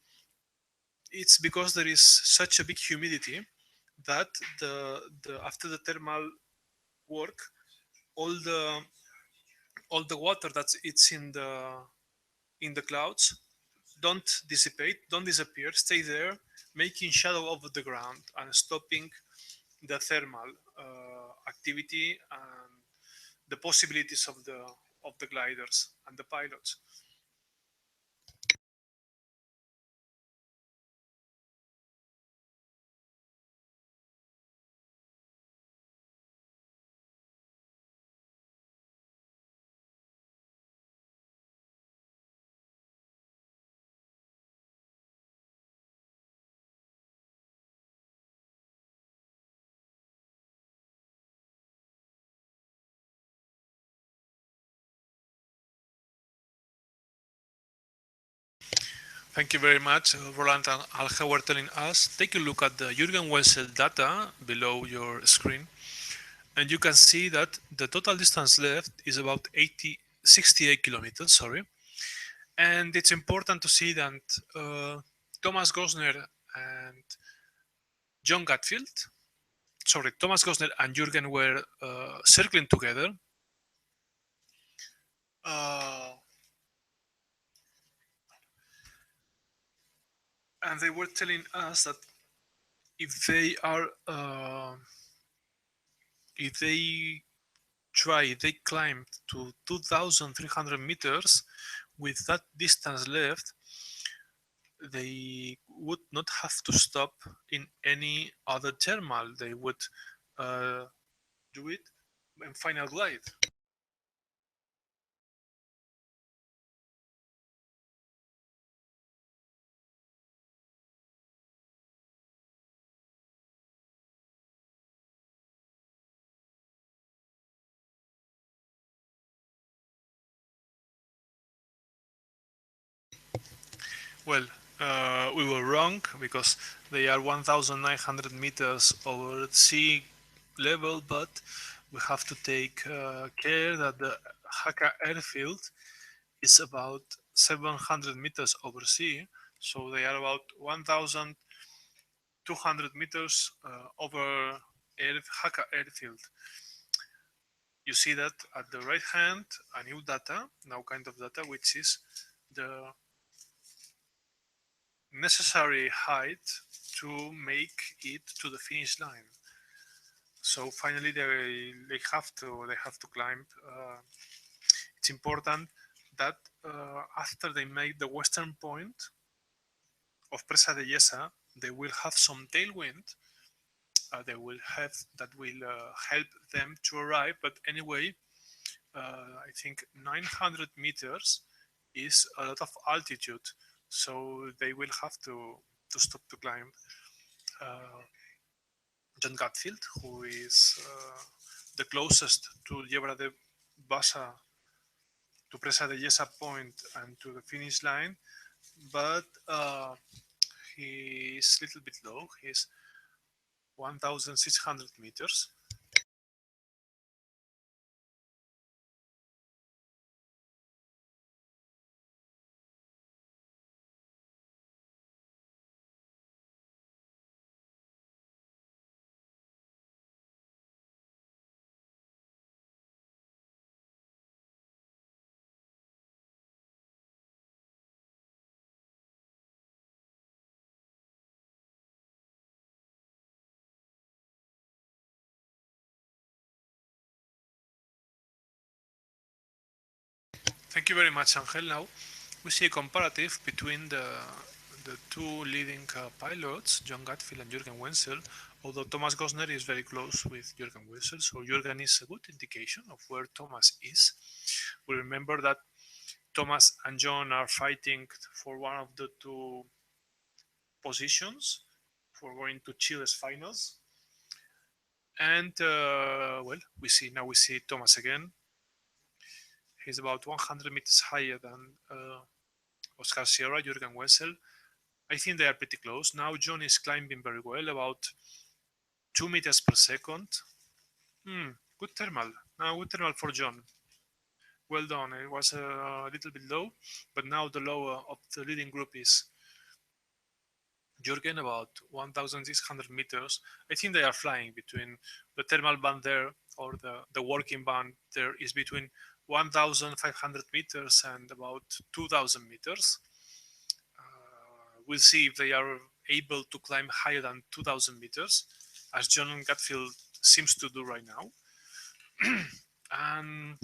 it's because there is such a big humidity that after the thermal work, all the water that's it's in the clouds don't dissipate, don't disappear, stay there, making shadow over the ground and stopping the thermal activity and the possibilities of the gliders and the pilots. Thank you very much, Roland and Alge were telling us. Take a look at the Jürgen Wessel data below your screen, and you can see that the total distance left is about 68 kilometers, sorry. And it's important to see that Thomas Gosner and John Gatfield, Thomas Gosner and Jürgen were circling together. And they were telling us that if they climbed to 2,300 meters with that distance left, they would not have to stop in any other thermal. They would do it in final glide. Well, we were wrong because they are 1,900 meters over sea level, but we have to take care that the Haka airfield is about 700 meters over sea, so they are about 1,200 meters over Haka airfield. You see that at the right hand, a new data, now kind of data, which is the necessary height to make it to the finish line. So finally, they have to climb. It's important that after they make the western point of Presa de Yesa, they will have some tailwind. They will have that will help them to arrive. But anyway, I think 900 meters is a lot of altitude, so they will have to stop to climb. Uh, John Gatfield, who is the closest to Llebra de Bassa, to Presa de Yesa point and to the finish line, but he's a little bit low. He's 1,600 meters. Thank you very much, Angel. Now we see a comparative between the two leading pilots, John Gatfield and Jürgen Wenzel, although Thomas Gosner is very close with Jürgen Wenzel, so Jürgen is a good indication of where Thomas is. We remember that Thomas and John are fighting for one of the two positions for going to Chile's finals. And well, we see Thomas again. He's about 100 meters higher than Oscar Sierra, Jürgen Wenzel. I think they are pretty close. Now John is climbing very well, about 2 meters per second. Good thermal. Now good thermal for John. Well done. It was a little bit low, but now the lower of the leading group is Jürgen, about 1,600 meters. I think they are flying between the thermal band there, or the working band there is between 1,500 meters and about 2,000 meters. We'll see if they are able to climb higher than 2,000 meters, as John Gatfield seems to do right now. And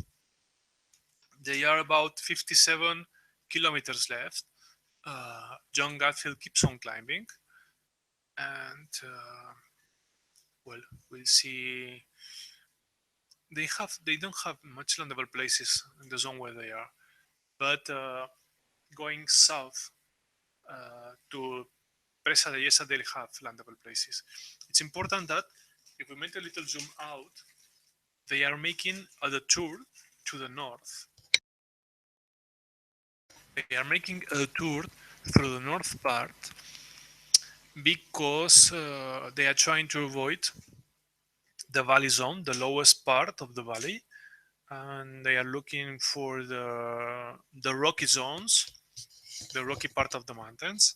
they are about 57 kilometers left. John Gatfield keeps on climbing, and well, we'll see. They don't have much landable places in the zone where they are, but going south to Presa de Yesa, they have landable places. It's important that if we make a little zoom out, they are making a detour to the north. They are making a tour through the north part because they are trying to avoid the valley zone, the lowest part of the valley, and they are looking for the rocky zones, the rocky part of the mountains.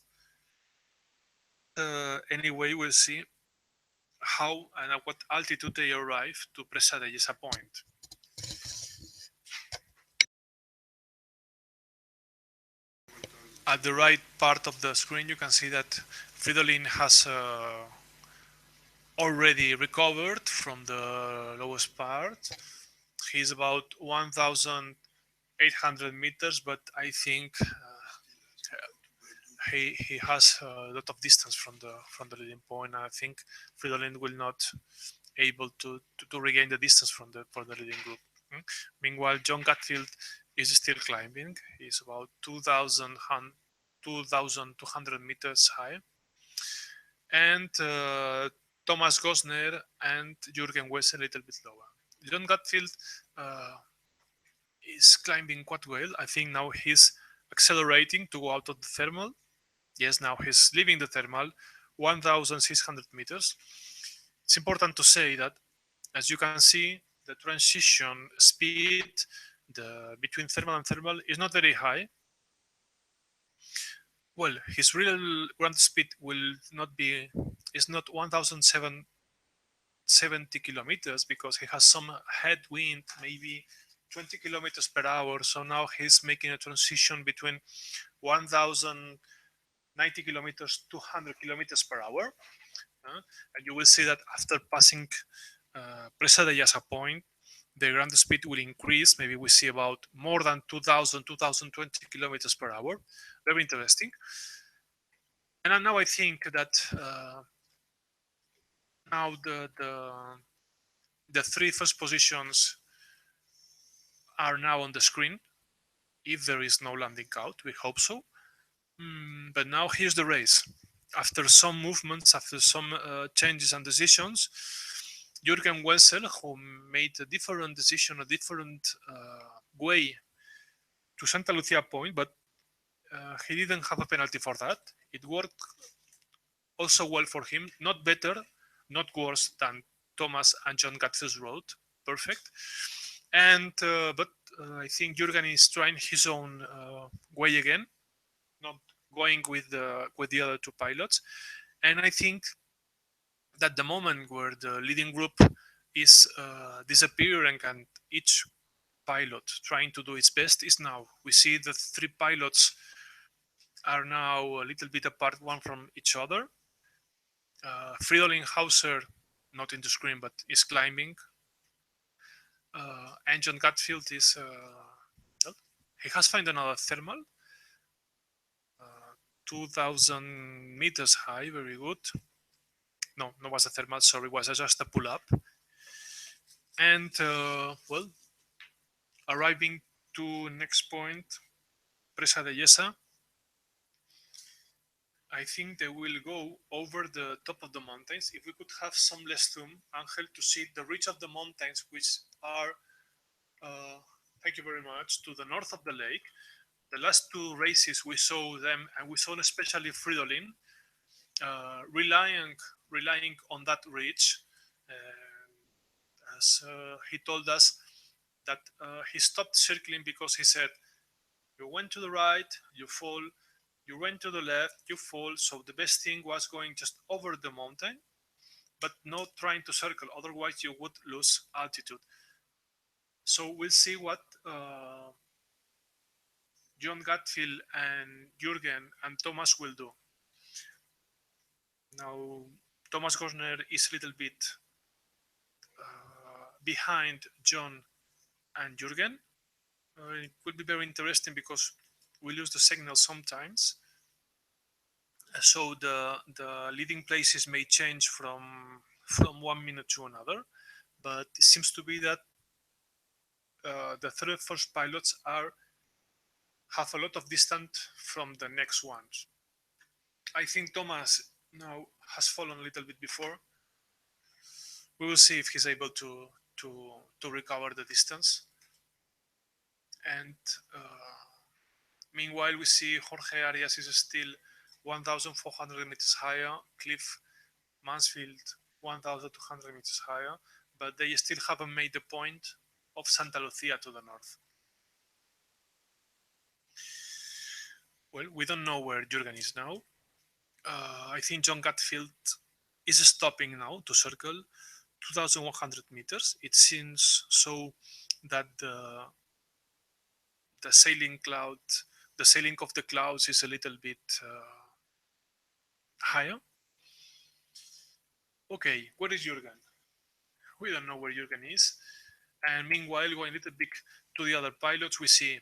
Anyway, we'll see how and at what altitude they arrive to Presa de Yesa point. At the right part of the screen, you can see that Fridolin has already recovered from the lowest part. He's about 1,800 meters, but I think he has a lot of distance from the leading point. I think Fridolin will not able to regain the distance for the leading group. Meanwhile, John Gatfield is still climbing. He's about 2,200 meters high, and Thomas Gosner and Jürgen Wessel a little bit lower. John Gatfield is climbing quite well. I think now he's accelerating to go out of the thermal. Yes, now he's leaving the thermal, 1,600 meters. It's important to say that, as you can see, the transition speed between thermal and thermal is not very high. Well, his real ground speed will not be is not 1,770 kilometers because he has some headwind, maybe 20 kilometers per hour. So now he's making a transition between 1,090 kilometers to 100 kilometers per hour. And you will see that after passing Presa de Llasa point, the ground speed will increase. Maybe we see about more than 2,000, 2,020 kilometers per hour. Very interesting. And now I think that now the three first positions are now on the screen. If there is no landing out, we hope so. But now here's the race. After some movements, after some changes and decisions, Jürgen Wessel, who made a different decision, a different way to Santa Lucia point, but he didn't have a penalty for that. It worked also well for him, not better, not worse than Thomas and John Gatfield's road. Perfect. And but I think Jürgen is trying his own way again, not going with the other two pilots. And I think that the moment where the leading group is disappearing and each pilot trying to do its best is now. We see the three pilots are now a little bit apart one from each other. Fridolin Hauser, not in the screen, but is climbing. And John Gatfield is, he has found another thermal, 2,000 meters high, very good. No was a thermal, sorry, was just a pull-up. And, well, arriving to next point, Presa de Llasa. I think they will go over the top of the mountains. If we could have some less zoom, Angel, to see the ridge of the mountains, which are, thank you very much, to the north of the lake. The last two races we saw them, and we saw especially Fridolin, relying on that ridge. As he told us that he stopped circling because he said, you went to the right, you fall, you went to the left, you fall. So the best thing was going just over the mountain, but not trying to circle. Otherwise, you would lose altitude. So we'll see what John Gatfield and Jürgen and Thomas will do. Now, Thomas Gosner is a little bit behind John and Jürgen. It will be very interesting because we lose the signal sometimes. So the leading places may change from 1 minute to another, but it seems to be that the three first pilots have a lot of distance from the next ones. I think Thomas now has fallen a little bit before. We will see if he's able to recover the distance. And meanwhile, we see Jorge Arias is still 1,400 meters higher, Cliff Mansfield 1,200 meters higher, but they still haven't made the point of Santa Lucia to the north. Well, we don't know where Jürgen is now. I think John Gatfield is stopping now to circle 2,100 meters. It seems so that the sailing of the clouds is a little bit higher. Okay, where is Jürgen? We don't know where Jürgen is. And meanwhile, going a little bit to the other pilots, we see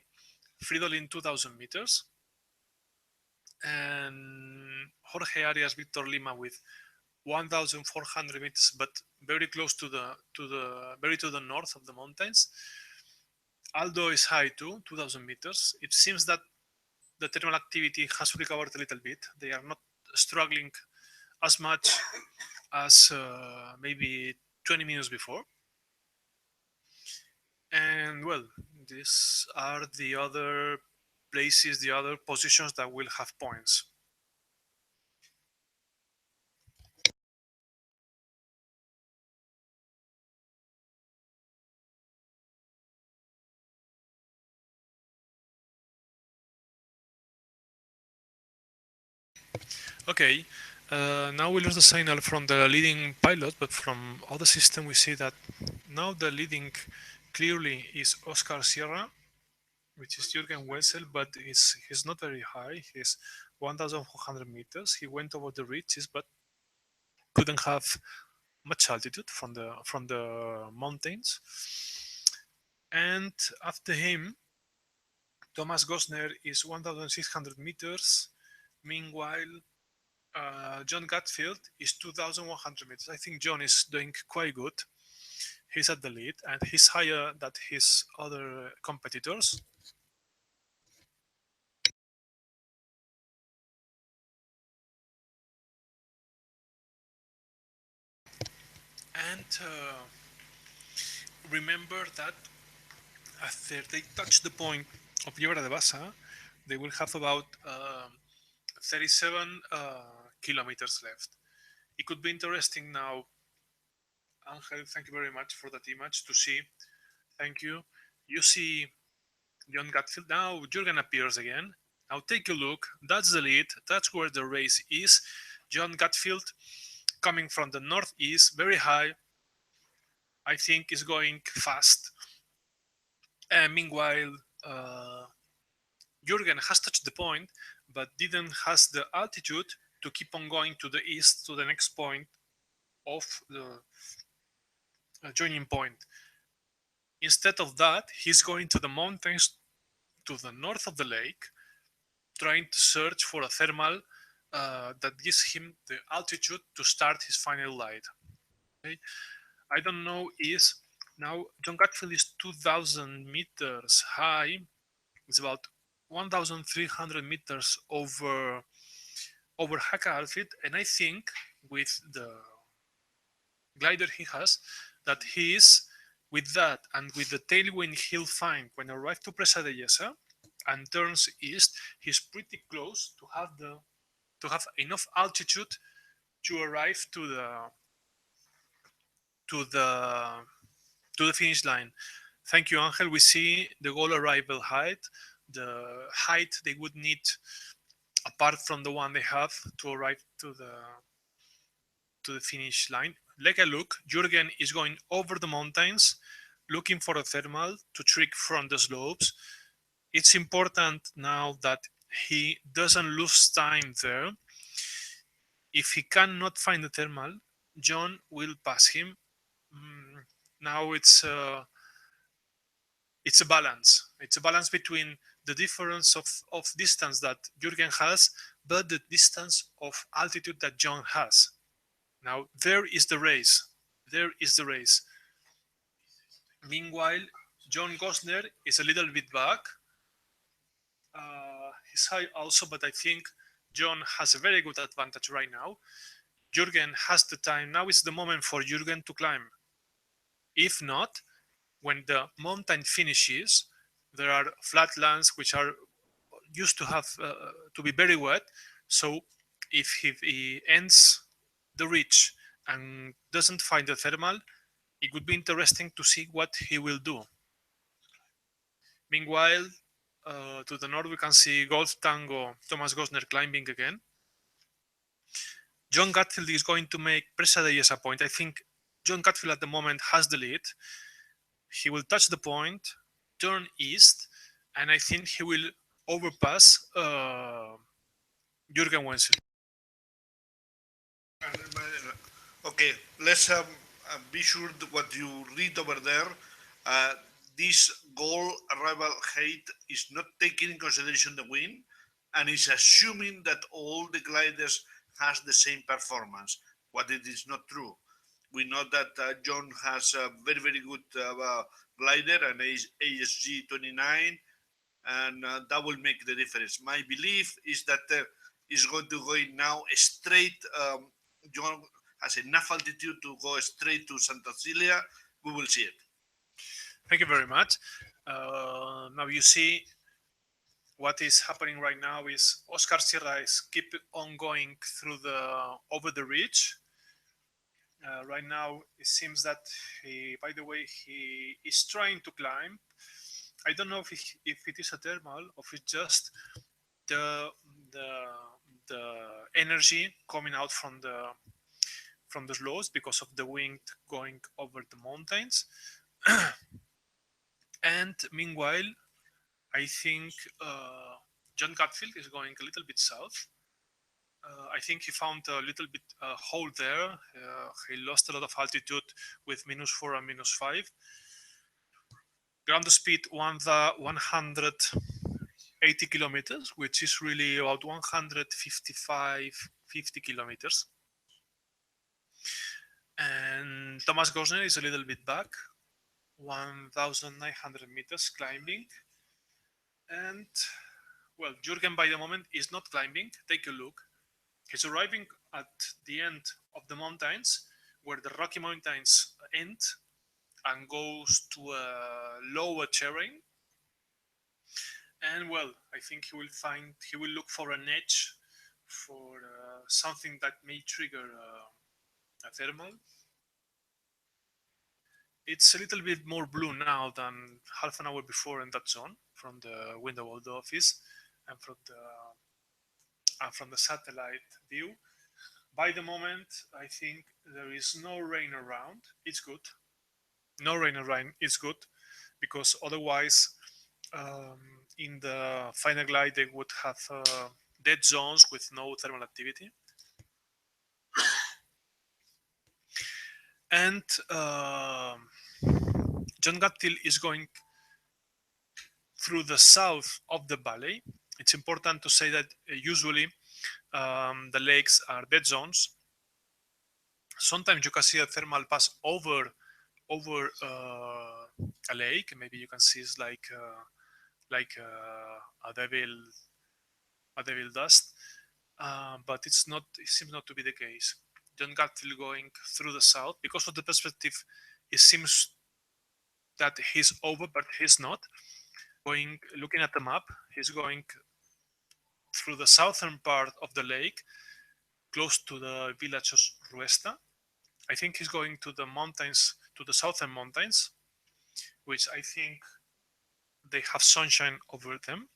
Fridolin 2,000 meters and Jorge Arias, Victor Lima with 1,400 meters, but very close to the north of the mountains. Aldo is high too, 2,000 meters. It seems that the thermal activity has recovered a little bit. They are not struggling as much as maybe 20 minutes before. And well, these are the other places, the other positions that will have points. Okay, now we lose the signal from the leading pilot, but from other system we see that now the leading clearly is Oscar Sierra, which is Jürgen Wessel, but he's not very high. He's 1,400 meters. He went over the ridges, but couldn't have much altitude from the mountains. And after him, Thomas Gosner is 1,600 meters. Meanwhile, John Gatfield is 2,100 meters. I think John is doing quite good. He's at the lead and he's higher than his other competitors. And remember that after they touch the point of Llobera de Bassa, they will have about 37 kilometers left. It could be interesting now, Angel, thank you very much for that image to see. Thank you. You see John Gatfield. Now Jürgen appears again. Now take a look. That's the lead. That's where the race is. John Gatfield coming from the northeast, very high. I think is going fast. And meanwhile, Jürgen has touched the point, but didn't has the altitude to keep on going to the east to the next point of the joining point. Instead of that, he's going to the mountains to the north of the lake, trying to search for a thermal that gives him the altitude to start his final light. Okay? I don't know is now John Gatfield is 2,000 meters high. It's about 1,300 meters over Haka Alfred, and I think with the glider he has, that he is with that and with the tailwind he'll find when arrive to Presa de Yesa and turns east, he's pretty close to have enough altitude to arrive to the to the finish line. Thank you, Angel. We see the goal arrival height, the height they would need apart from the one they have to arrive to the finish line. Like a look, Jürgen is going over the mountains, looking for a thermal to trick from the slopes. It's important now that he doesn't lose time there. If he cannot find the thermal, John will pass him. Now it's a balance. It's a balance between the difference of distance that Jürgen has, but the distance of altitude that John has. Now there is the race. There is the race. Meanwhile, John Gosner is a little bit back. He's high also, but I think John has a very good advantage right now. Jürgen has the time. Now is the moment for Jürgen to climb. If not, when the mountain finishes, there are flatlands which are used to have to be very wet. So if he ends the ridge and doesn't find the thermal, it would be interesting to see what he will do. Meanwhile, to the north we can see Golf Tango Thomas Gosner climbing again. John Gatfield is going to make Presa de Yesa point. I think John Gatfield at the moment has the lead. He will touch the point, turn east, and I think he will overpass Jürgen Wenzel. Okay, let's be sure that what you read over there. This goal arrival height is not taking in consideration the wind, and is assuming that all the gliders has the same performance. What it is not true. We know that John has a very, very good glider, an ASG 29, and that will make the difference. My belief is that is going to go now straight. John has enough altitude to go straight to Santa Cilia. We will see it. Thank you very much. Now you see what is happening right now is Oscar Sierra is keep on going through over the ridge. Right now, it seems that by the way, he is trying to climb. I don't know if it is a thermal or if it's just the the energy coming out from the slows because of the wind going over the mountains. And meanwhile, I think John Gatfield is going a little bit south. I think he found a little bit hole there. He lost a lot of altitude with -4 and -5. Ground speed 180 kilometers, which is really about 150 kilometers. And Thomas Gosner is a little bit back, 1,900 meters climbing. And well, Jürgen by the moment is not climbing. Take a look. He's arriving at the end of the mountains where the Rocky Mountains end and goes to a lower terrain. And well, I think he will look for an edge, for something that may trigger a thermal. It's a little bit more blue now than half an hour before in that zone from the window of the office and from the satellite view. By the moment, I think there is no rain around. It's good. No rain around is good because otherwise, in the final glide, they would have dead zones with no thermal activity. And John Gatfield is going through the south of the valley. It's important to say that usually the lakes are dead zones. Sometimes you can see a thermal pass over a lake. Maybe you can see it's like a devil dust, but it seems not to be the case. John Gatfield going through the south because of the perspective. It seems that he's over, but he's not. Looking at the map, he's going through the southern part of the lake, close to the village of Ruesta. I think he's going to the mountains, to the southern mountains, which I think they have sunshine over them.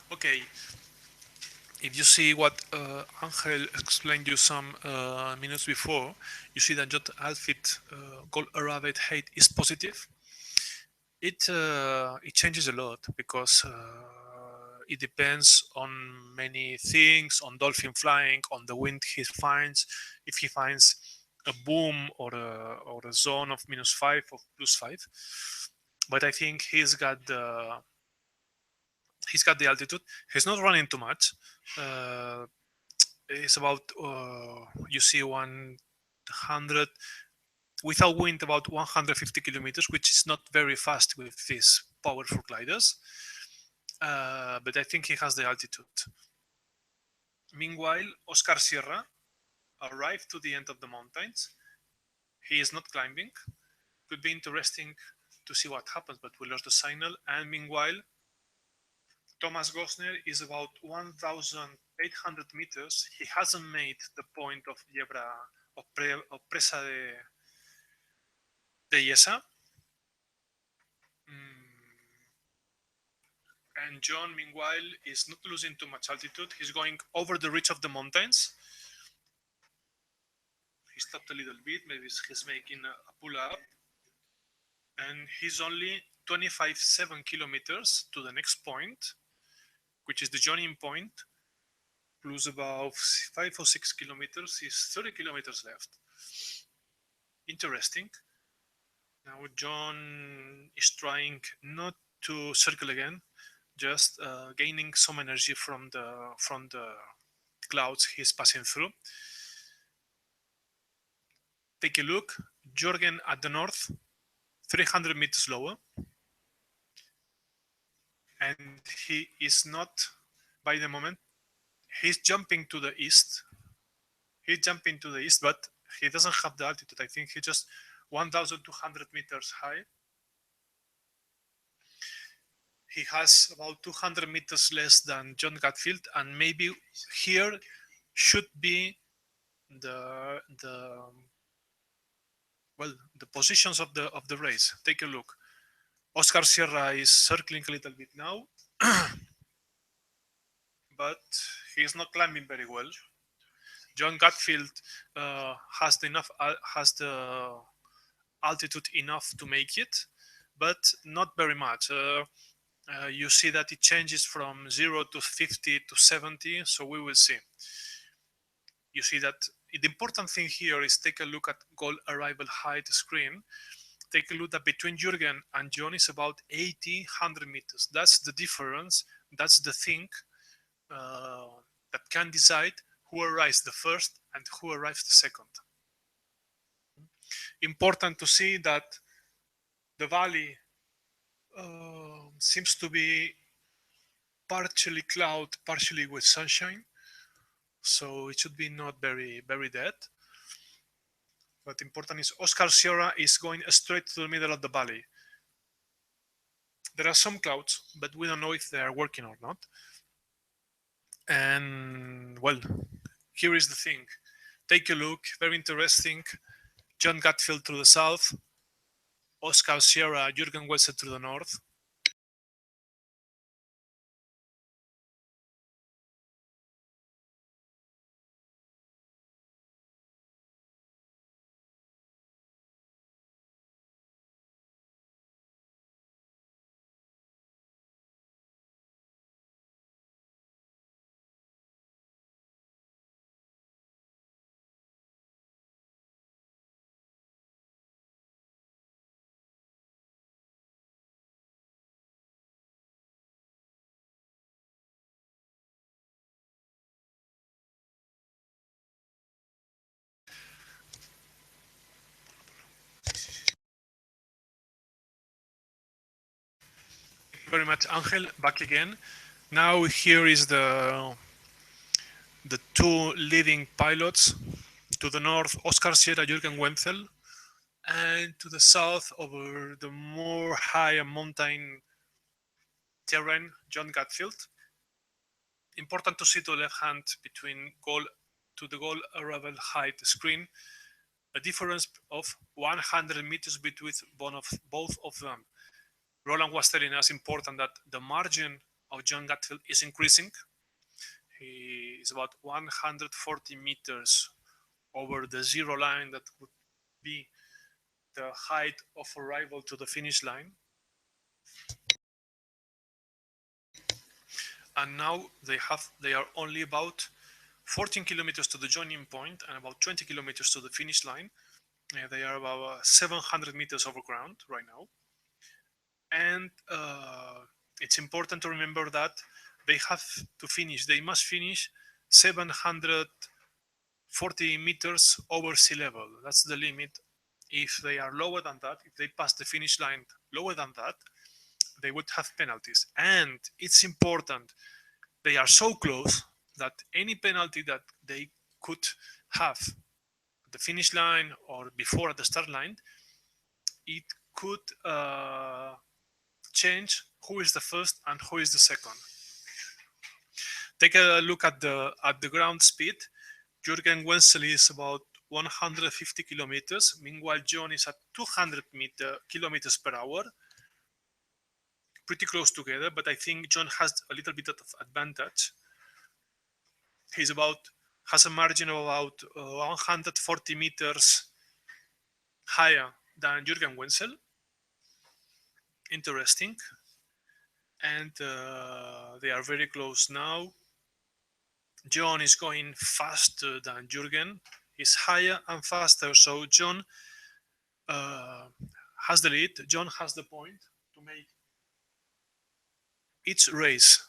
Okay, if you see what Angel explained you some minutes before, you see that John Gatfield goal arrived height is positive. It changes a lot because it depends on many things, on dolphin flying, on the wind he finds. If he finds a boom or a zone of -5 or +5, but I think he's got the altitude. He's not running too much. It's about you see 100 without wind about 150 kilometers, which is not very fast with these powerful gliders. But I think he has the altitude. Meanwhile, Oscar Sierra arrived to the end of the mountains. He is not climbing. Could be interesting to see what happens, but we lost the signal. And meanwhile, Thomas Gosner is about 1,800 meters. He hasn't made the point of Yebra of Presa de Yesa. And John, meanwhile, is not losing too much altitude. He's going over the ridge of the mountains. He stopped a little bit. Maybe he's making a pull-up. And he's only 25.7 kilometers to the next point, which is the joining point, plus about 5 or 6 kilometers. Is 30 kilometers left. Interesting. Now John is trying not to circle again, just gaining some energy from the clouds he's passing through. Take a look. Jürgen at the north, 300 meters lower. And he is not, by the moment, he's jumping to the east. He's jumping to the east, but he doesn't have the altitude. I think he's just 1,200 meters high. He has about 200 meters less than John Gatfield, and maybe here should be the well, the positions of the race. Take a look. Oscar Sierra is circling a little bit now, but he's not climbing very well. John Gatfield has the altitude enough to make it, but not very much. You see that it changes from 0 to 50 to 70, so we will see. You see that the important thing here is take a look at goal arrival height screen. Take a look that between Jürgen and John is about 80-100 meters. That's the difference. That's the thing that can decide who arrives the first and who arrives the second. Important to see that the valley seems to be partially cloud, partially with sunshine, so it should be not very dead. But important is Oscar Sierra is going straight to the middle of the valley. There are some clouds, but we don't know if they are working or not. And well, here is the thing. Take a look, very interesting. John Gatfield to the south, Oscar Sierra, Jürgen Wessel to the north. Very much, Angel. Back again. Now here is the two leading pilots. To the north, Oscar Sierra, Jürgen Wenzel, and to the south, over the more high mountain terrain, John Gatfield. Important to see to the left hand between goal to the goal arrival height screen, a difference of 100 meters between both of them. Roland was telling us important that the margin of John Gatfield is increasing. He is about 140 meters over the zero line that would be the height of arrival to the finish line. And now they are only about 14 kilometers to the joining point and about 20 kilometers to the finish line. They are about 700 meters over ground right now. And it's important to remember that they must finish 740 meters over sea level. That's the limit. If they are lower than that, if they pass the finish line lower than that, they would have penalties. And it's important, they are so close that any penalty that they could have at the finish line or before at the start line, it could change who is the first and who is the second. Take a look at the ground speed. Jürgen Wenzel is about 150 kilometers. Meanwhile, John is at 200 kilometers per hour. Pretty close together, but I think John has a little bit of advantage. Has a margin of about 140 meters higher than Jürgen Wenzel. Interesting. And they are very close now. John is going faster than Jürgen. He's higher and faster, so John has the lead. John has the point to make each race.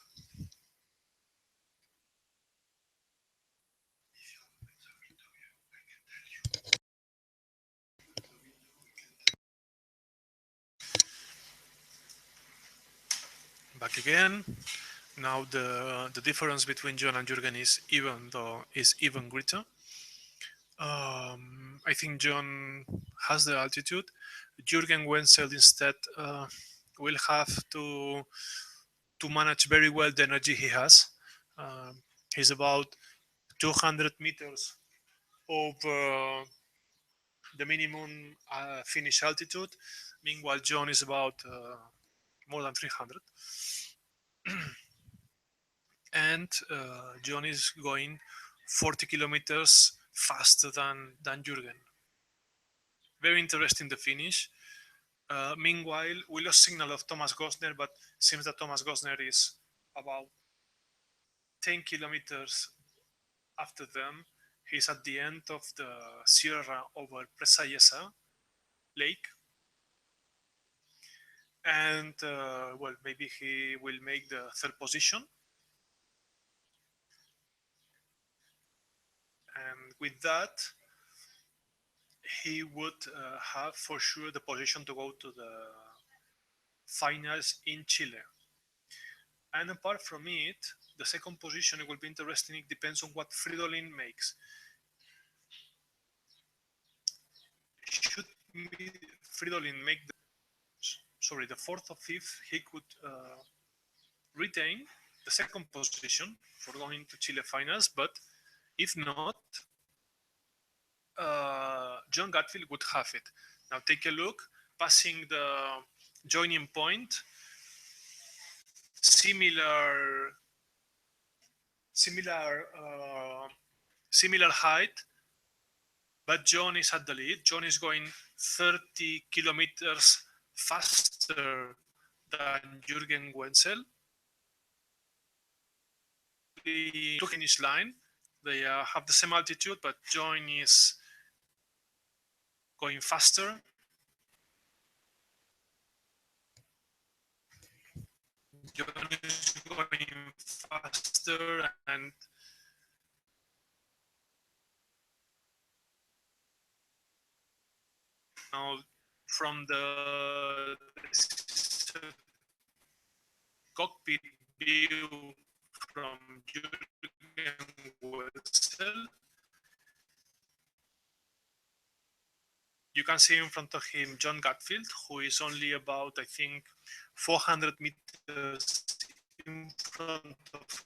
Back again. Now the difference between John and Jürgen is even greater. I think John has the altitude. Jürgen Wenzel instead will have to manage very well the energy he has. He's about 200 meters over the minimum finish altitude. Meanwhile, John is about more than 300. And John is going 40 kilometers faster than Jürgen. Very interesting, the finish. Meanwhile, we lost signal of Thomas Gosner, but seems that Thomas Gosner is about 10 kilometers after them. He's at the end of the Sierra over Prix Lake. And well, maybe he will make the third position. And with that, he would have for sure the position to go to the finals in Chile. And apart from it, the second position, it will be interesting. It depends on what Fridolin makes. Should Fridolin make the fourth or fifth, he could retain the second position for going to Chile finals. But if not, John Gatfield would have it. Now take a look, passing the joining point, similar height, but John is at the lead. John is going 30 kilometers faster than Jürgen Wenzel. The finish line, they have the same altitude, but John is going faster. John is going faster, and now from the cockpit view from Jürgen Wenzel, you can see in front of him John Gatfield, who is only about, I think, 400 meters in front of